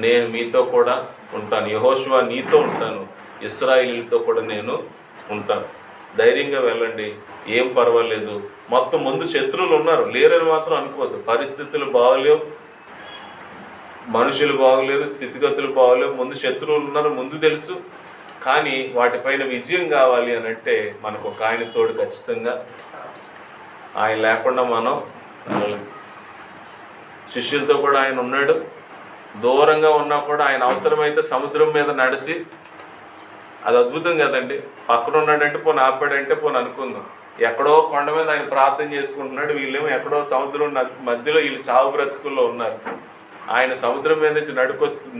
నేను మీతో కూడా ఉంటాను, యెహోషువ నీతో ఉంటాను, ఇశ్రాయేలీయులతో కూడా నేను ఉంటాను, ధైర్యంగా వెళ్ళండి, ఏం పర్వాలేదు. మొత్తం ముందు శత్రువులు ఉన్నారు, లేరని మాత్రం అనుకోవద్దు. పరిస్థితులు బాగలేవు, మనుషులు బాగలేరు, స్థితిగతులు బాగలేవు, ముందు శత్రువులు ఉన్నారు, ముందు తెలుసు. కానీ వాటిపైన విజయం కావాలి అని అంటే మనకు ఒక ఆయన తోడు ఖచ్చితంగా. ఆయన లేకుండా మనం వెళ్ళలేం. శిష్యులతో కూడా ఆయన ఉన్నాడు. దూరంగా ఉన్నా కూడా ఆయన అవసరమైతే సముద్రం మీద నడిచి, అది అద్భుతం కదండి. పక్కన ఉన్నాడంటే పోనీ ఆపాడంటే పోనీ అనుకుందాం, ఎక్కడో కొండ మీద ఆయన ప్రార్థన చేసుకుంటున్నాడు, వీళ్ళేమో ఎక్కడో సముద్రం మధ్యలో వీళ్ళు చావు బ్రతుకుల్లో ఉన్నారు. ఆయన సముద్రం మీద నుంచి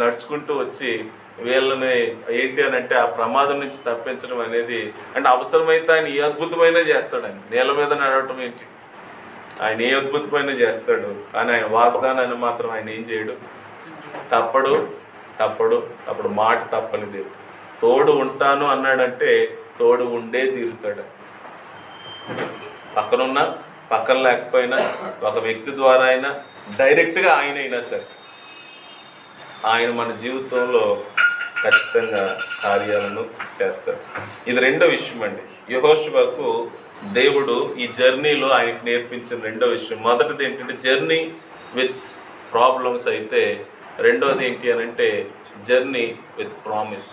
నడుచుకుంటూ వచ్చి వీళ్ళని ఏంటి అని అంటే ఆ ప్రమాదం నుంచి తప్పించడం అనేది, అంటే అవసరమైతే ఆయన ఏ అద్భుతమైన చేస్తాడు. ఆయన నీళ్ళ మీద నడవటం ఏంటి, ఆయన ఏ అద్భుతమైన చేస్తాడు. కానీ ఆయన వాగ్దానాన్ని మాత్రం ఆయన ఏం చేయడు, తప్పడు. అప్పుడు మాట తప్పని దేవుడు. తోడు ఉంటాను అన్నాడంటే తోడు ఉండే తీరుతాడు. పక్కనున్నా పక్కన లేకపోయినా, ఒక వ్యక్తి ద్వారా అయినా, డైరెక్ట్గా ఆయన అయినా సరే, ఆయన మన జీవితంలో ఖచ్చితంగా కార్యాలను చేస్తాడు. ఇది రెండో విషయం అండి. యెహోషువకు దేవుడు ఈ జర్నీలో ఆయనకు నేర్పించిన రెండో విషయం. మొదటిది ఏంటంటే జర్నీ విత్ ప్రాబ్లమ్స్ అయితే, రెండోది ఏంటి అని అంటే జర్నీ విత్ ప్రామిస్.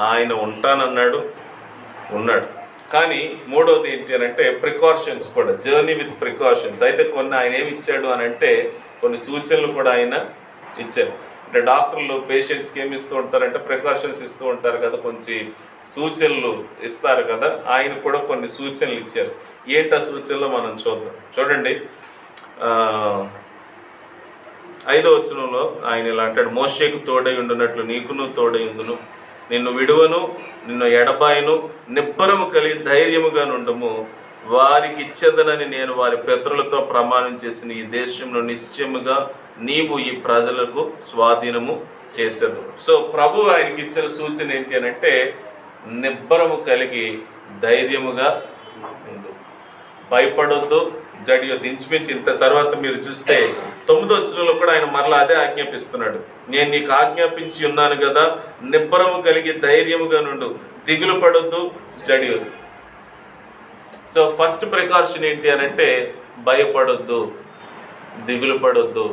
ఆయన ఉంటానన్నాడు, ఉన్నాడు. కానీ మూడవది ఏంటి అని అంటే ప్రికాషన్స్ కూడా, జర్నీ విత్ ప్రికాషన్స్. అయితే కొన్ని ఆయన ఏమి ఇచ్చాడు అని అంటే కొన్ని సూచనలు కూడా ఆయన ఇచ్చారు. అంటే డాక్టర్లు పేషెంట్స్కి ఏమి ఇస్తూ ఉంటారంటే ప్రికాషన్స్ ఇస్తూ ఉంటారు కదా, కొంచెం సూచనలు ఇస్తారు కదా. ఆయన కూడా కొన్ని సూచనలు ఇచ్చారు. ఏంటి ఆ సూచనలో మనం చూద్దాం. చూడండి 5వ వచనంలో ఆయన ఇలా అంటాడు, మోషేకు తోడై ఉండునట్లు నీకును తోడై ఉండును, నిన్ను విడువను, నిన్ను ఎడబాయను, నిబ్బరము కలిగి ధైర్యముగా నుండము, వారికి ఇచ్చేదనని నేను వారి పితరులతో ప్రమాణం చేసిన ఈ దేశంలో నిశ్చయముగా నీవు ఈ ప్రజలకు స్వాధీనము చేసేదు. సో ప్రభు ఆయనకి ఇచ్చిన సూచన ఏంటి అని అంటే నిబ్బరము కలిగి ధైర్యముగా ఉండు, భయపడొద్దు, జడియో దించిమించి. ఇంత తర్వాత మీరు చూస్తే 9వ వచనంలో కూడా ఆయన మరలా అదే ఆజ్ఞాపిస్తున్నాడు. నేను నీకు ఆజ్ఞాపించి ఉన్నాను కదా, నిబ్బరము కలిగి ధైర్యముగా నుండు, దిగులు పడొద్దు, జడియొద్దు. సో ఫస్ట్ ప్రికాషన్ ఏంటి అని అంటే భయపడొద్దు, దిగులు పడొద్దు,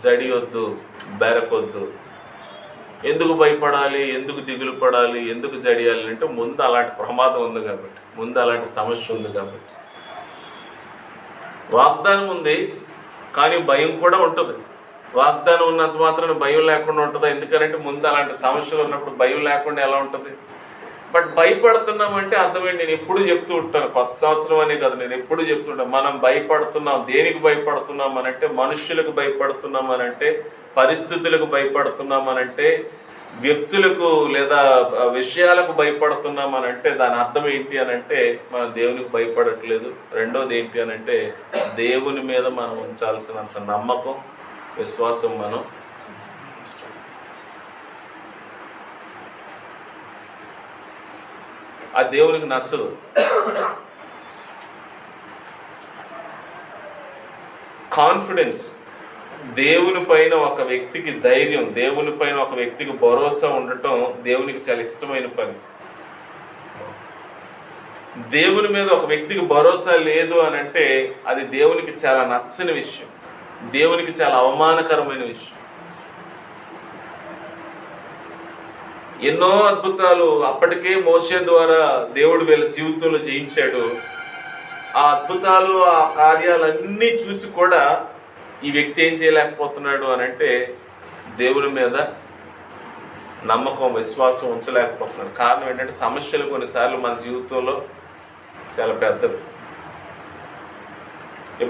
జడియొద్దు, బెరకొద్దు. ఎందుకు భయపడాలి, ఎందుకు దిగులు పడాలి, ఎందుకు జడియాలి అంటే ముందు అలాంటి ప్రమాదం ఉంది కాబట్టి, ముందు అలాంటి సమస్య ఉంది కాబట్టి. వాగ్దానం ఉంది కానీ భయం కూడా ఉంటుంది. వాగ్దానం ఉన్నంత మాత్రాన భయం లేకుండా ఉంటుందా? ఎందుకంటే ముందు అలాంటి సమస్యలు ఉన్నప్పుడు భయం లేకుండా ఎలా ఉంటుంది? బట్ భయపడుతున్నామంటే అర్థమేంటి? నేను ఎప్పుడు చెప్తూ ఉంటాను, కొత్త సంవత్సరం అనే కదా, నేను ఎప్పుడు చెప్తుంటాను, మనం భయపడుతున్నాం. దేనికి భయపడుతున్నాం అనంటే మనుష్యులకు భయపడుతున్నాం అనంటే, పరిస్థితులకు భయపడుతున్నాం అనంటే, వ్యక్తులకు లేదా విషయాలకు భయపడుతున్నాం అనంటే దాని అర్థం ఏంటి అనంటే మనం దేవునికి భయపడట్లేదు. రెండోది ఏంటి అనంటే దేవుని మీద మనం ఉంచాల్సినంత నమ్మకం, విశ్వాసం మనం ఆ దేవునికి నచ్చదు. కాన్ఫిడెన్స్, దేవుని పైన ఒక వ్యక్తికి ధైర్యం, దేవుని పైన ఒక వ్యక్తికి భరోసా ఉండటం దేవునికి చాలా ఇష్టమైన పని. దేవుని మీద ఒక వ్యక్తికి భరోసా లేదు అని అంటే అది దేవునికి చాలా నచ్చని విషయం, దేవునికి చాలా అవమానకరమైన విషయం. ఎన్నో అద్భుతాలు అప్పటికే మోషే ద్వారా దేవుడు వీళ్ళ జీవితంలో చేయించాడు. ఆ అద్భుతాలు, ఆ కార్యాలన్నీ చూసి కూడా ఈ వ్యక్తి ఏం చేయలేకపోతున్నాడు అని అంటే దేవుని మీద నమ్మకం, విశ్వాసం ఉంచలేకపోతున్నాడు. కారణం ఏంటంటే సమస్యలు కొన్నిసార్లు మన జీవితంలో చాలా పెద్దవి.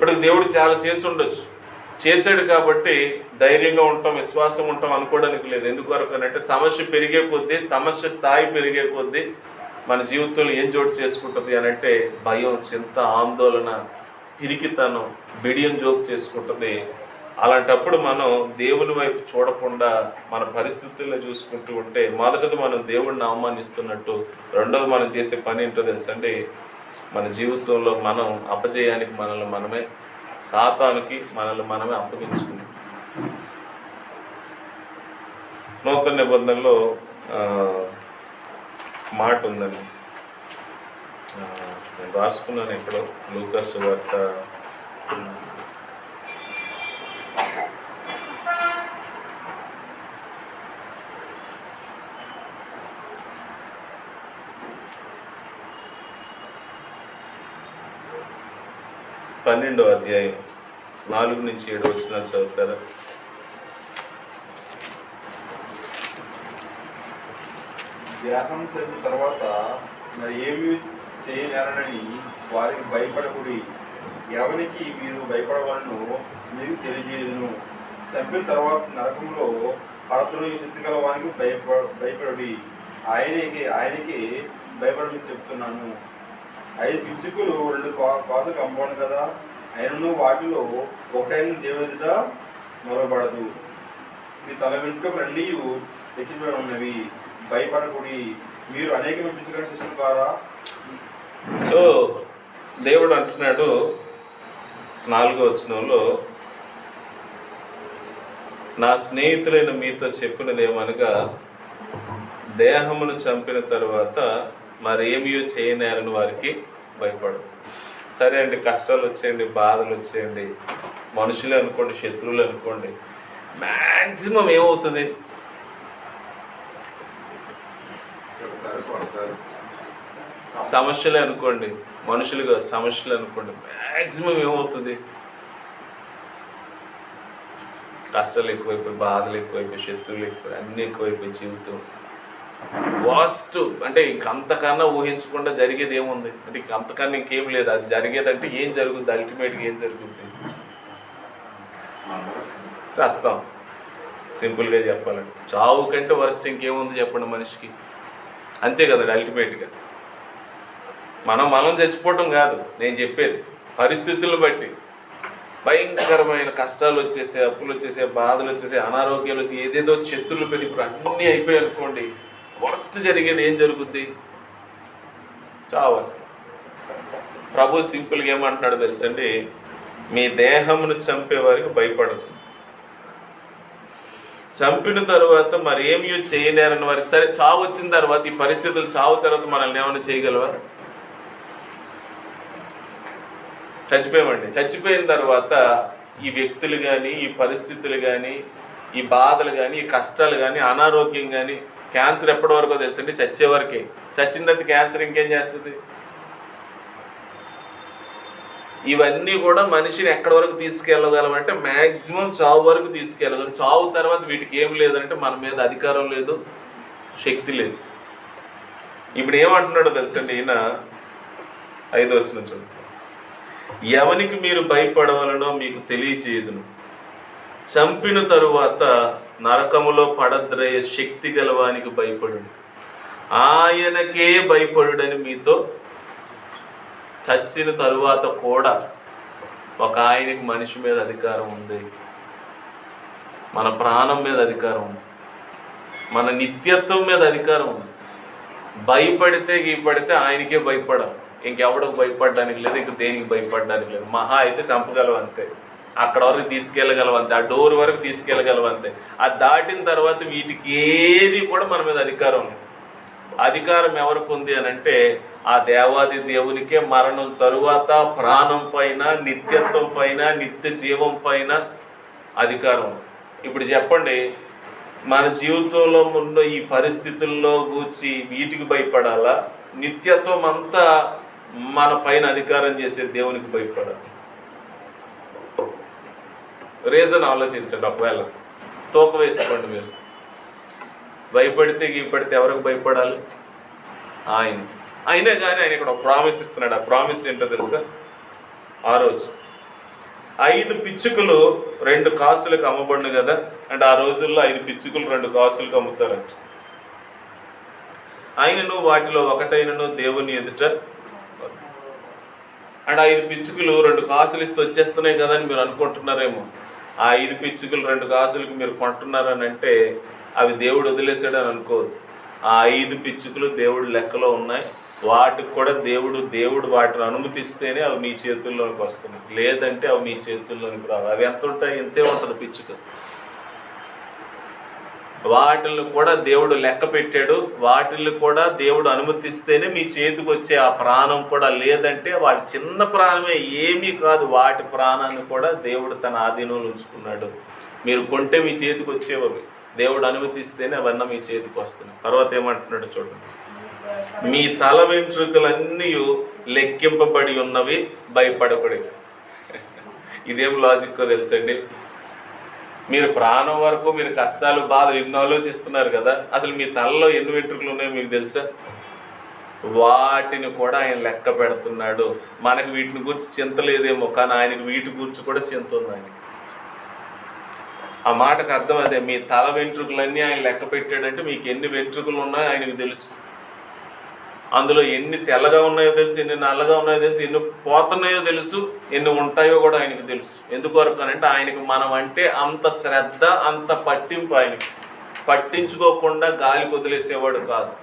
ఇప్పటికి దేవుడు చాలా చేసి ఉండొచ్చు, చేశాడు కాబట్టి ధైర్యంగా ఉంటాం, విశ్వాసం ఉంటాం అనుకోవడానికి లేదు. ఎందువరకు అంటే సమస్య పెరిగే కొద్దీ, సమస్య స్థాయి పెరిగే కొద్దీ మన జీవితంలో ఏం చోటు చేసుకుంటుంది అని అంటే భయం, చింత, ఆందోళన, పిరికితనం, బిడియం జోక్ చేసుకుంటుంది. అలాంటప్పుడు మనం దేవుని వైపు చూడకుండా మన పరిస్థితుల్లో చూసుకుంటూ ఉంటే మొదటిది మనం దేవుడిని అవమానిస్తున్నట్టు, రెండోది మనం చేసే పని ఏంటో తెలుసండి, మన జీవితంలో మనం అపజయానికి మనల్ని మనమే, సాతానుకి మనల్ని మనమే అప్పగించుకున్నాం. నూతన నిబంధనలో మాట ఉందండి, నేను రాసుకున్నాను ఎక్కడో, లూకా సువార్త 12వ అధ్యాయం 4 నుంచి 7 వచనాలు చదువుతారా? ధ్యానం చేసిన తర్వాత మరి ఏమి చేయలేరని వారికి భయపడకుడి, ఎవరికి మీరు భయపడవలను మీకు తెలియజేయదును. చంపిన తర్వాత నరకంలో పడద్రోయు శక్తి గల వానికి భయపడుడి, ఆయనకి భయపడమని చెప్తున్నాను. 5 పిచ్చుకలు 2 కాసులు అమ్మను కదా, అయినను వాటిలో ఒకటైన దేవుని ఎదుట మొరబడదు. మీ తల వెంట్రుక 2 ఎక్కిపోయి ఉన్నవి, భయపడకుడి, మీరు అనేక పిచ్చుకల శిష్యులు కారా. సో దేవుడు అంటున్నాడు 4వ వచనంలో, నా స్నేహితులైన మీతో చెప్పినదేమనగా, దేహమును చంపిన తర్వాత మరేమీ చేయనేరని వారికి భయపడు. సరే అండి, కష్టాలు వచ్చేయండి, బాధలు వచ్చేయండి, మనుషులే అనుకోండి, శత్రువులు అనుకోండి, మ్యాక్సిమం ఏమవుతుంది? సమస్యలే అనుకోండి, మనుషులుగా సమస్యలు అనుకోండి, మ్యాక్సిమం ఏమవుతుంది? కష్టాలు ఎక్కువైపోయి, బాధలు ఎక్కువైపోయి, శత్రువులు ఎక్కువ, అన్నీ ఎక్కువైపోయి, జీవితం వాస్ట్. అంటే ఇంకంతకన్నా ఊహించకుండా జరిగేది ఏముంది అంటే, ఇంకంతకన్నా ఇంకేం లేదు. అది జరిగేదంటే ఏం జరుగుద్ది? అల్టిమేట్గా ఏం జరుగుద్ది? రాస్తాం. సింపుల్గా చెప్పాలంటే చావు కంటే వరస్ట్ ఇంకేముంది చెప్పండి మనిషికి? అంతే కదండి. అల్టిమేట్గా మనం చచ్చిపోవటం కాదు నేను చెప్పేది, పరిస్థితులను బట్టి భయంకరమైన కష్టాలు వచ్చేసే, అప్పులు వచ్చేసే, బాధలు వచ్చేసే, అనారోగ్యాలు వచ్చి, ఏదేదో శత్రువులు పెట్టి ఇప్పుడు అన్నీ అయిపోయాయి అనుకోండి, వర్స్ట్ జరిగేది ఏం జరుగుద్ది? చావు. ప్రభు సింపుల్గా ఏమంటున్నాడు తెలుసండి, మీ దేహమును చంపే వారికి భయపడదు, చంపిన తర్వాత మరి ఏమీ చేయలేరని వారికి. సరే, చావు వచ్చిన తర్వాత, ఈ పరిస్థితులు చావు తర్వాత మనల్ని ఏమైనా చేయగలవా? చచ్చిపోయామండి. చచ్చిపోయిన తర్వాత ఈ వ్యక్తులు కానీ, ఈ పరిస్థితులు కానీ, ఈ బాధలు కానీ, ఈ కష్టాలు కానీ, అనారోగ్యం కానీ, క్యాన్సర్ ఎప్పటి వరకు తెలుసండి? చచ్చే వరకే. చచ్చిన తర్వాత క్యాన్సర్ ఇంకేం చేస్తుంది? ఇవన్నీ కూడా మనిషిని ఎక్కడి వరకు తీసుకెళ్ళగలమంటే మ్యాక్సిమం చావు వరకు తీసుకెళ్ళగలం. చావు తర్వాత వీటికి ఏం లేదంటే మన మీద అధికారం లేదు, శక్తి లేదు. ఇప్పుడు ఏమంటున్నాడో తెలుసండి ఈయన, 5వ వచనం చూడండి, ఎవనికి మీరు భయపడవలనో మీకు తెలియజేయదును, చంపిన తరువాత నరకములో పడద్రయ్యే శక్తి గలవానికి భయపడు, ఆయనకే భయపడుడని మీతో. చచ్చిన తరువాత కూడా ఒక ఆయనకి మనిషి మీద అధికారం ఉంది, మన ప్రాణం మీద అధికారం ఉంది, మన నిత్యత్వం మీద అధికారం ఉంది. భయపడితే గీపడితే ఆయనకే భయపడాలి, ఇంకెవడకు భయపడడానికి లేదు, ఇంక దేనికి భయపడడానికి లేదు. మహా అయితే చంపగలవంతే, అక్కడ వరకు తీసుకెళ్ళగలవంతే, ఆ డోర్ వరకు తీసుకెళ్ళగలవంతే. అది దాటిన తర్వాత వీటికి ఏది కూడా మన మీద అధికారం లేదు. అధికారం ఎవరికి ఉంది అని అంటే, ఆ దేవాది దేవునికే మరణం తరువాత ప్రాణం పైన, నిత్యత్వం పైన, నిత్య జీవం పైన అధికారం. ఇప్పుడు చెప్పండి, మన జీవితంలో ఉన్న ఈ పరిస్థితుల్లో కూర్చి వీటికి భయపడాలా, నిత్యత్వం అంతా మన పైన అధికారం చేసే దేవునికి భయపడాలి? రీజన్ ఆలోచించండి. ఒకవేళ తోక వేసుకోండి, మీరు భయపడితే గీపడితే ఎవరికి భయపడాలి? ఆయన. అయినా కానీ ఆయన ఇక్కడ ఒక ప్రామిస్ ఇస్తున్నాడు. ఆ ప్రామిస్ ఏంటో తెలుసా? 6వ వచనం, 5 పిచ్చుకలు 2 కాసులకు అమ్మబడును కదా. అంటే ఆ రోజుల్లో 5 పిచ్చుకలు 2 కాసులకు అమ్ముతారంట. ఆయనను వాటిలో ఒకటైనను దేవుని ఎదుట అంటే 5 పిచ్చుకలు 2 కాసులు ఇస్తే వచ్చేస్తున్నాయి కదా అని మీరు అనుకుంటున్నారేమో. ఆ 5 పిచ్చుకలు 2 కాసులకు మీరు కొంటున్నారని అంటే అవి దేవుడు వదిలేసాడని అనుకోవద్దు. ఆ 5 పిచ్చుకలు దేవుడు లెక్కలో ఉన్నాయి. వాటికి కూడా దేవుడు వాటిని అనుమతిస్తేనే అవి మీ చేతుల్లోనికి వస్తున్నాయి, లేదంటే అవి మీ చేతుల్లోనికి రావు. అవి ఎంత ఉంటాయి? ఎంతే ఉంటుంది పిచ్చుక. వాటిని కూడా దేవుడు లెక్క పెట్టాడు. వాటిని కూడా దేవుడు అనుమతిస్తేనే మీ చేతికి వచ్చే ఆ ప్రాణం కూడా, లేదంటే వాటి చిన్న ప్రాణమే ఏమీ కాదు. వాటి ప్రాణాన్ని కూడా దేవుడు తన ఆధీనంలో ఉంచుకున్నాడు. మీరు కొంటే మీ చేతికి వచ్చేవి, దేవుడు అనుమతిస్తేనే అవన్నీ మీ చేతికి వస్తున్నాయి. తర్వాత ఏమంటున్నాడు చూడండి, మీ తల వెంట్రుకలన్నీ లెక్కింపబడి ఉన్నవి, భయపడకూడదు. ఇదేం లాజిక్కో తెలుసండి. మీరు ప్రాణం వరకు మీరు కష్టాలు బాధలు ఎన్నో ఆలోచిస్తున్నారు కదా, అసలు మీ తలలో ఎన్ని వెంట్రుకలు ఉన్నాయో మీకు తెలుసా? వాటిని కూడా ఆయన లెక్క పెడుతున్నాడు. మనకు వీటిని గురించి చింత లేదేమో, కానీ ఆయనకు వీటి గురించి కూడా చింత ఉంది. ఆయనకి ఆ మాటకు అర్థం అదే. మీ తల వెంట్రుకలన్నీ ఆయన లెక్క పెట్టాడంటే మీకు ఎన్ని వెంట్రుకలు ఉన్నాయో ఆయనకు తెలుసు. అందులో ఎన్ని తెల్లగా ఉన్నాయో తెలుసు, ఎన్ని నల్లగా ఉన్నాయో తెలుసు, ఎన్ని పోతున్నాయో తెలుసు, ఎన్ని ఉంటాయో కూడా ఆయనకు తెలుసు. ఎందుకొరకు అంటే ఆయనకి మనం అంటే అంత శ్రద్ధ, అంత పట్టింపు. ఆయనకి పట్టించుకోకుండా గాలికి వదిలేసేవాడు కాదు.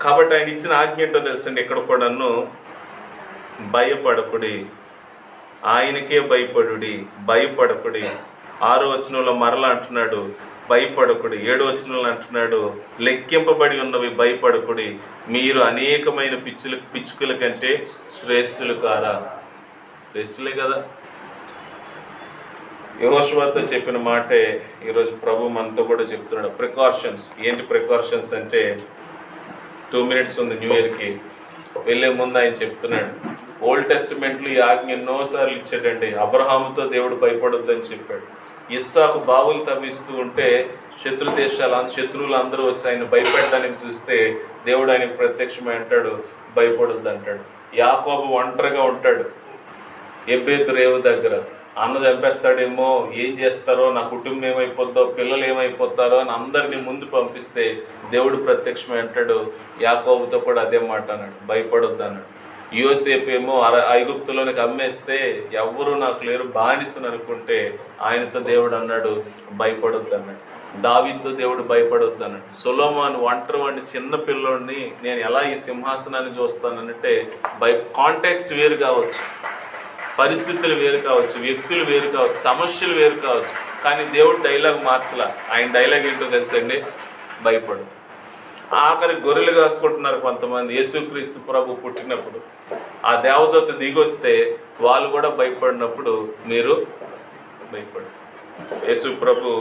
కాబట్టి ఆయన ఇచ్చిన ఆజ్ఞ ఏంటో తెలుసండి. ఇక్కడ కూడా నన్ను భయపడకుడి, ఆయనకే భయపడుడి, భయపడకుడి. 6వ వచనంలో మరలా అంటున్నాడు భయపడకుడి. 7వ వచనంలో అంటున్నాడు లెక్కింపబడి ఉన్నవి, భయపడకుడి. మీరు అనేకమైన పిచ్చుకల కంటే శ్రేష్ఠులు కారా? శ్రేష్ఠులే కదా. యెహోషువతో చెప్పిన మాటే ఈరోజు ప్రభు మనతో కూడా చెప్తున్నాడు. ప్రికాషన్స్ ఏంటి? ప్రికాషన్స్ అంటే 2 minutes ఉంది న్యూ ఇయర్కి. వెళ్ళే ముందు ఆయన చెప్తున్నాడు, ఓల్డ్ టెస్టిమెంట్లో ఈ ఆజ్ఞ ఎన్నోసార్లు ఇచ్చాడండి. అబ్రహాముతో దేవుడు భయపడొద్దని చెప్పాడు. ఇస్సాకు బావులు తవ్విస్తూ ఉంటే శత్రువులు అందరూ వచ్చి ఆయన భయపెట్టడానికి చూస్తే దేవుడు ఆయనకు ప్రత్యక్షమై అంటాడు భయపడొద్దు అంటాడు. యాకోబు ఒంటరిగా ఉంటాడు ఎబ్బేతు రేవు దగ్గర. అన్న చంపేస్తాడేమో, ఏం చేస్తారో, నా కుటుంబం ఏమైపోద్దో, పిల్లలు ఏమైపోతారో అని అందరినీ ముందు పంపిస్తే దేవుడు ప్రత్యక్షమై అంటాడు యాకోబుతో కూడా అదే మాట అన్నాడు, భయపడొద్దు అన్నాడు. యోసేపు ఏమో ఐగుప్తులోనికి అమ్మేస్తే ఎవరు నాకు లేరు, బానిసని అనుకుంటే ఆయనతో దేవుడు అన్నాడు భయపడొద్దు అన్నాడు. దావీదుతో దేవుడు భయపడొద్దు అన్నాడు. సొలొమోను ఒంటరివాడిని, చిన్న పిల్లోడిని నేను ఎలా ఈ సింహాసనాన్ని చూస్తానంటే కాంటాక్ట్స్ వేరు కావచ్చు, పరిస్థితులు వేరు కావచ్చు, వ్యక్తులు వేరు కావచ్చు, సమస్యలు వేరు కావచ్చు, కానీ దేవుడు డైలాగ్ మార్చలా. ఆయన డైలాగ్ ఏంటో తెలుసండి, భయపడు. ఆఖరి గొర్రెలు కాసుకుంటున్నారు కొంతమంది. యేసుక్రీస్తు ప్రభు పుట్టినప్పుడు ఆ దేవదూత దిగొస్తే వాళ్ళు కూడా భయపడినప్పుడు మీరు భయపడు. యేసు ప్రభు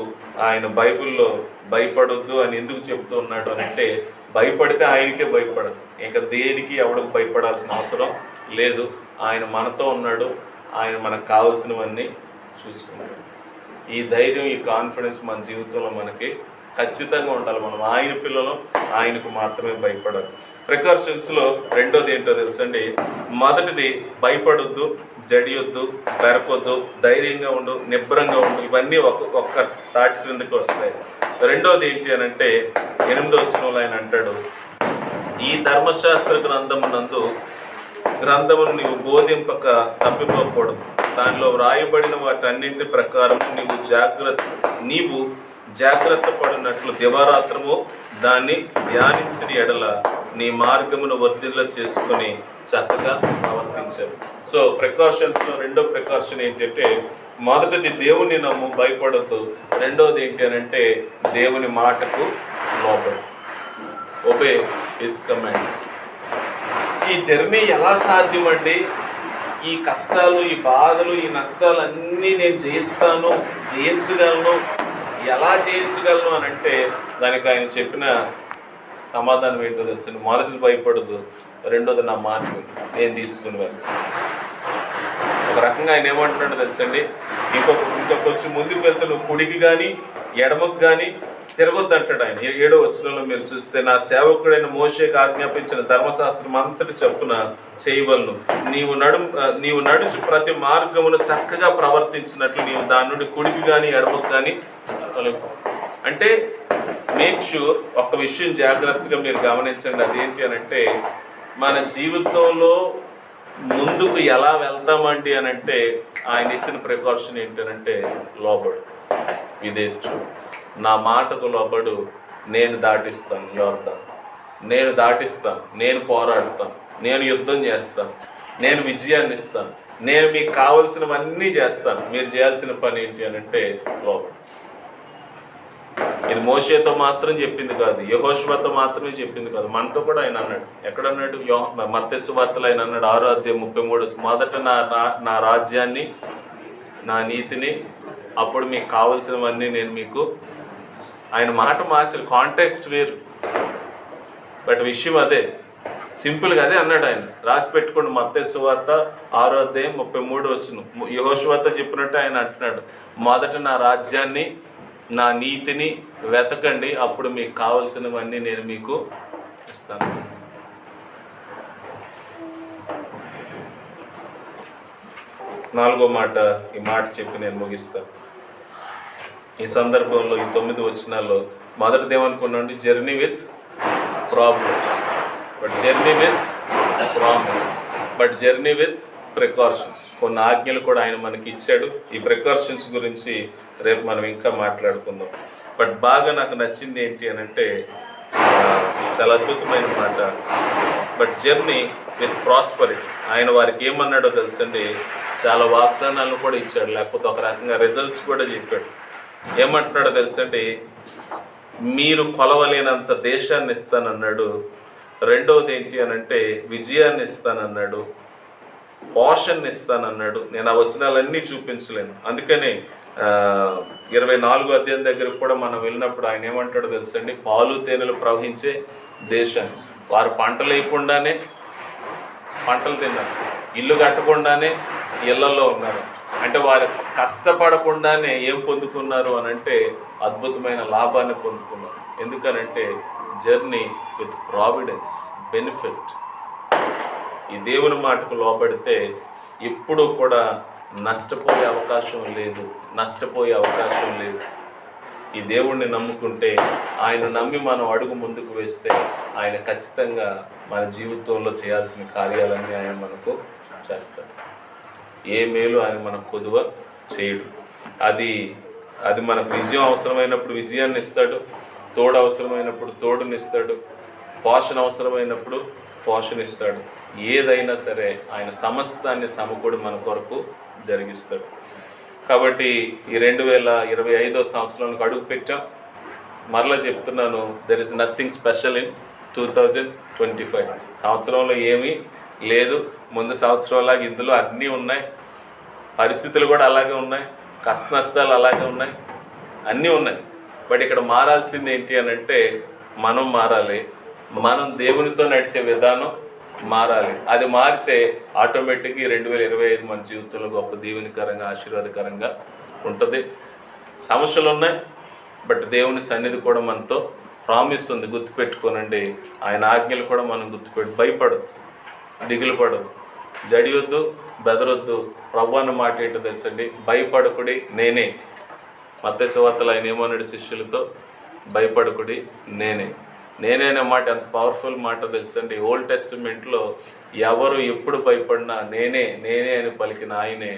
ఆయన బైబిల్లో భయపడొద్దు అని ఎందుకు చెప్తూ ఉన్నాడు అని అంటే, భయపడితే ఆయనకే భయపడదు, ఇంకా దేనికి ఎవరికి భయపడాల్సిన అవసరం లేదు. ఆయన మనతో ఉన్నాడు, ఆయన మనకు కావాల్సినవన్నీ చూసుకున్నాడు. ఈ ధైర్యం, ఈ కాన్ఫిడెన్స్ మన జీవితంలో మనకి ఖచ్చితంగా ఉండాలి. మనం ఆయన పిల్లలు, ఆయనకు మాత్రమే భయపడాలి. ప్రికాషన్స్లో రెండోది ఏంటో తెలుసండి. మొదటిది భయపడొద్దు, జడియొద్దు, బెరకొద్దు, ధైర్యంగా ఉండు, నిబ్బరంగా ఉండు. ఇవన్నీ ఒక్క తాటి క్రిందకి వస్తాయి. రెండోది ఏంటి అని అంటే 8వ వచనంలో ఆయన అంటాడు, ఈ ధర్మశాస్త్ర గ్రంథమును నీవు బోధింపక తప్పిపోకూడదు. దానిలో వ్రాయబడిన వాటన్నింటి ప్రకారం నీవు జాగ్రత్త పడినట్లు దివారాత్రము దాన్ని ధ్యానించిన ఎడల నీ మార్గమును వర్ధిల్ల చేసుకొని చక్కగా ప్రవర్తించారు. సో ప్రికాషన్స్లో రెండో ప్రికాషన్ ఏంటంటే, మొదటిది దేవుని నమ్ము, భయపడద్దు. రెండోది ఏంటి అని అంటే దేవుని మాటకు లోబడు, ఒబే హిస్ కమాండ్స్. ఈ జర్నీ ఎలా సాధ్యమండి? ఈ కష్టాలు, ఈ బాధలు, ఈ నష్టాలు అన్నీ నేను జయించగలను, ఎలా జయించగలను అని అంటే దానికి ఆయన చెప్పిన సమాధానం ఏంటో తెలుసండి. మొదటిది భయపడదు, రెండోది నా మాట నేను తీసుకుని వెళ్ళను. ఒక రకంగా ఆయన ఏమంటున్నాడో తెలుసండి, ఇంకా కొంచెం ముందుకు వెళ్తే నువ్వు కుడికి కానీ ఎడమకు కానీ తిరగొద్దు అంటాడు ఆయన. 7వ వచనంలో మీరు చూస్తే, నా సేవకుడైన మోషేకి ఆజ్ఞాపించిన ధర్మశాస్త్రం అంతటి చొప్పున చేయవలను, నీవు నడుచు ప్రతి మార్గమును చక్కగా ప్రవర్తించినట్లు నీవు దాని నుండి కుడికి కానీ ఎడమకు కానీ తొలగిపో. అంటే మేక్ షూర్, ఒక విషయం జాగ్రత్తగా మీరు గమనించండి. అదేంటి అని అంటే, మన జీవితంలో ముందుకు ఎలా వెళ్తామండి అని అంటే ఆయన ఇచ్చిన ప్రికాషన్ ఏంటంటే లోబడు, విధేయత, నా మాటకు లోబడు, నేను దాటిస్తాను యోర్దాను, నేను దాటిస్తాను, నేను పోరాడతాను, నేను యుద్ధం చేస్తాను, నేను విజయాన్ని ఇస్తాను, నేను మీకు కావలసినవన్నీ చేస్తాను. మీరు చేయాల్సిన పని ఏంటి అని అంటే లోబడు. ఇది మోషేతో మాత్రం చెప్పింది కాదు, యెహోషువతో మాత్రమే చెప్పింది కాదు, మనతో కూడా ఆయన అన్నాడు. ఎక్కడన్నాడు? మత్తయి సువార్తలో ఆయన అన్నాడు 6:33, మొదట నా రాజ్యాన్ని, నా నీతిని, అప్పుడు మీకు కావలసినవన్నీ నేను మీకు. ఆయన మాట మార్చాలి, కాంటెక్స్ట్ వేరు, బట్ విషయం అదే, సింపుల్గా అదే అన్నాడు ఆయన. రాసి పెట్టుకోండి, మత్తయి సువార్త 6:33 యెహోషువతో చెప్పినట్టు ఆయన అంటున్నాడు, మొదట నా రాజ్యాన్ని, నా నీతిని వెతకండి, అప్పుడు మీకు కావలసినవన్నీ నేను మీకు ఇస్తాను. నాలుగో మాట, ఈ మాట చెప్పి నేను ముగిస్తాను. ఈ సందర్భంలో ఈ 9 వచనాల్లో మొదటిది ఏమనుకున్నాండి? Journey with problems, but journey with promise, but journey with precautions. కొన్ని ఆజ్ఞలు కూడా ఆయన మనకి ఇచ్చాడు. ఈ ప్రికాషన్స్ గురించి రేపు మనం ఇంకా మాట్లాడుకుందాం. బట్ బాగా నాకు నచ్చింది ఏంటి అని అంటే, చాలా అద్భుతమైన మాట, బట్ జర్నీ విత్ ప్రాస్పరిటీ. ఆయన వారికి ఏమన్నాడో తెలుసండి, చాలా వాగ్దానాలను కూడా ఇచ్చాడు, లేకపోతే ఒక రకంగా రిజల్ట్స్ కూడా చెప్పాడు. ఏమంటున్నాడో తెలుసండి, మీరు కొలవలేనంత దేశాన్ని ఇస్తానన్నాడు. రెండవది ఏంటి అని అంటే విజయాన్ని ఇస్తానన్నాడు, పోషణ ఇస్తానన్నాడు. నేను ఆ వచనాలన్నీ చూపించలేను, అందుకనే 24వ అధ్యాయం దగ్గరకు కూడా మనం వెళ్ళినప్పుడు ఆయన ఏమంటాడో తెలుసండి, పాలు తేనెలు ప్రవహించే దేశాన్ని. వారు పంటలు వేయకుండానే పంటలు తిన్నారు, ఇల్లు కట్టకుండానే ఇళ్లలో ఉన్నారు. అంటే వారు కష్టపడకుండానే ఏం పొందుకున్నారు అని అంటే అద్భుతమైన లాభాన్ని పొందుకున్నారు. ఎందుకనంటే జర్నీ విత్ ప్రావిడెన్స్, బెనిఫిట్. ఈ దేవుని మాటకు లోబడితే ఎప్పుడూ కూడా నష్టపోయే అవకాశం లేదు, నష్టపోయే అవకాశం లేదు. ఈ దేవుణ్ణి నమ్ముకుంటే, ఆయన నమ్మి మనం అడుగు ముందుకు వేస్తే ఆయన ఖచ్చితంగా మన జీవితంలో చేయాల్సిన కార్యాలన్నీ ఆయన మనకు చేస్తాడు. ఏ మేలు ఆయన మనకు కొదువ చేయడు. అది మనకు విజయం అవసరమైనప్పుడు విజయాన్ని ఇస్తాడు, తోడు అవసరమైనప్పుడు తోడునిస్తాడు, పోషణ అవసరమైనప్పుడు పోషణ ఇస్తాడు. ఏదైనా సరే ఆయన సమస్తాన్ని సమకూడి మన కొరకు జరిగిస్తాడు. కాబట్టి ఈ 2025వ సంవత్సరంలోకి అడుగు పెట్టాం. మరలా చెప్తున్నాను, there is nothing special in 2025. సంవత్సరంలో ఏమీ లేదు, ముందు సంవత్సరంలాగా ఇందులో అన్నీ ఉన్నాయి, పరిస్థితులు కూడా అలాగే ఉన్నాయి, కష్ట నష్టాలు అలాగే ఉన్నాయి, అన్నీ ఉన్నాయి. బట్ ఇక్కడ మారాల్సింది ఏంటి అని అంటే మనం మారాలి, మనం దేవునితో నడిచే విధానం మారాలి. అది మారితే ఆటోమేటిక్గా 2025 మన జీవితంలో గొప్ప దీవెనకరంగా ఆశీర్వాదకరంగా ఉంటుంది. సమస్యలు ఉన్నాయి, బట్ దేవుని సన్నిధి కూడా మనతో ప్రామిస్ ఉంది. గుర్తుపెట్టుకోనండి, ఆయన ఆజ్ఞలు కూడా మనం భయపడదు, దిగులు పడదు, జడియొద్దు, బెదరొద్దు. ప్రభువు అన్న మాట ఏంటో తెలుసండి, భయపడకుడి నేనే. మత్తయి సువార్తలో ఆయన ఏమన్నాడు శిష్యులతో? భయపడకుడి నేనే. నేనే అనే మాట ఎంత పవర్ఫుల్ మాట తెలుసండి. ఓల్డ్ టెస్టిమెంట్లో ఎవరు ఎప్పుడు భయపడినా నేనే నేనే అని పలికిన ఆయనే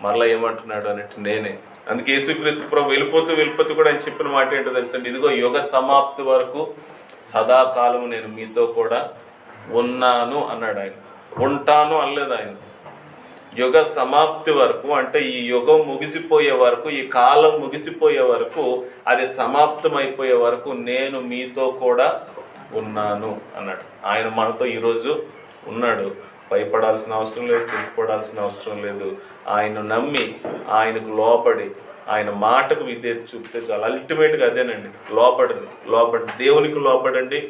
మరలా ఏమంటున్నాడు అన్నట్టు నేనే. అందుకే యేసుక్రీస్తు ప్రభు వెళ్ళిపోతూ కూడా ఆయన చెప్పిన మాట ఏంటో తెలుసండి, ఇదిగో యుగ సమాప్తి వరకు సదాకాలం నేను మీతో కూడా ఉన్నాను అన్నాడు ఆయన. ఉంటాను అనలేదు ఆయన. యుగ సమాప్తి వరకు అంటే ఈ యుగం ముగిసిపోయే వరకు, ఈ కాలం ముగిసిపోయే వరకు, అది సమాప్తం అయిపోయే వరకు నేను మీతో కూడా ఉన్నాను అన్నాడు. ఆయన మనతో ఈరోజు ఉన్నాడు. భయపడాల్సిన అవసరం లేదు, చింతపడాల్సిన అవసరం లేదు. ఆయన నమ్మి ఆయనకు లోబడి ఆయన మాటకు విధేయత చూపితే చాలు. అల్టిమేట్గా అదేనండి, లోబడి దేవునికి లోబడండి,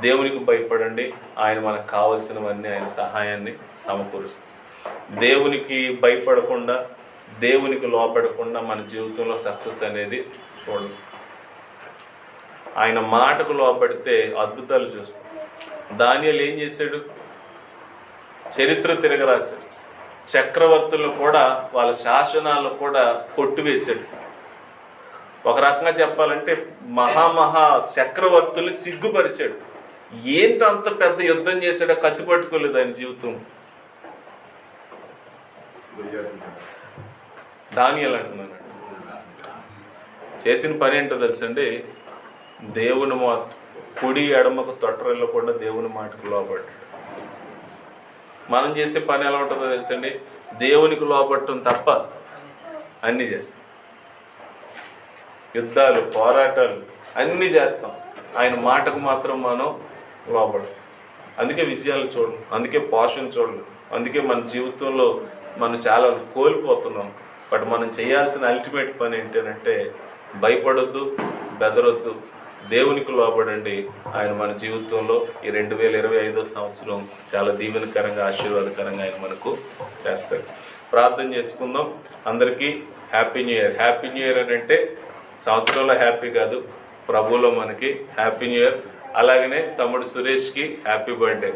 దేవునికి భయపడండి. ఆయన మనకు కావలసినవన్నీ ఆయన సహాయాన్ని సమకూరుస్తుంది. దేవునికి భయపడకుండా, దేవునికి లోపడకుండా మన జీవితంలో సక్సెస్ అనేది చూడండి. ఆయన మాటకు లోబడితే అద్భుతాలు చూస్తాం. దానియేలు ఏం చేశాడు? చరిత్ర తిరగరాశాడు. చక్రవర్తులను కూడా వాళ్ళ శాసనాలను కూడా కొట్టివేశాడు. ఒక రకంగా చెప్పాలంటే మహా చక్రవర్తులు సిగ్గుపరిచాడు. ఏంటి అంత పెద్ద యుద్ధం చేశాడో కత్తి పట్టుకోలేదు ఆయన జీవితం. దానియేలు అంటున్నాను, చేసిన పని ఏంటో తెలుసండి, దేవుని మాట కుడి ఎడమకు తొట్టరెళ్ళకుండా దేవుని మాటకు లోబడ్డాడు. మనం చేసే పని ఎలా ఉంటుందో తెలుసండి, దేవునికి లోబడటం తప్ప అన్నీ చేస్తాం. యుద్ధాలు, పోరాటాలు అన్నీ చేస్తాం, ఆయన మాటకు మాత్రం మనం లోబడం. అందుకే విజయాలు చూడడం, అందుకే పోషణ చూడడం, అందుకే మన జీవితంలో మనం చాలా కోల్పోతున్నాం. బట్ మనం చేయాల్సిన అల్టిమేట్ పని ఏంటంటే భయపడొద్దు, బెదరొద్దు, దేవునికి లోబడండి. ఆయన మన జీవితంలో ఈ 2025 సంవత్సరం చాలా దీవెనకరంగా, ఆశీర్వాదకరంగా ఆయన మనకు చేస్తాడు. ప్రార్థన చేసుకుందాం. అందరికీ happy new year. Happy new year అని అంటే సంవత్సరంలో హ్యాపీ కాదు, ప్రభువులో మనకి హ్యాపీ న్యూ ఇయర్. అలాగనే తమ్ముడు సురేష్కి హ్యాపీ బర్త్డే.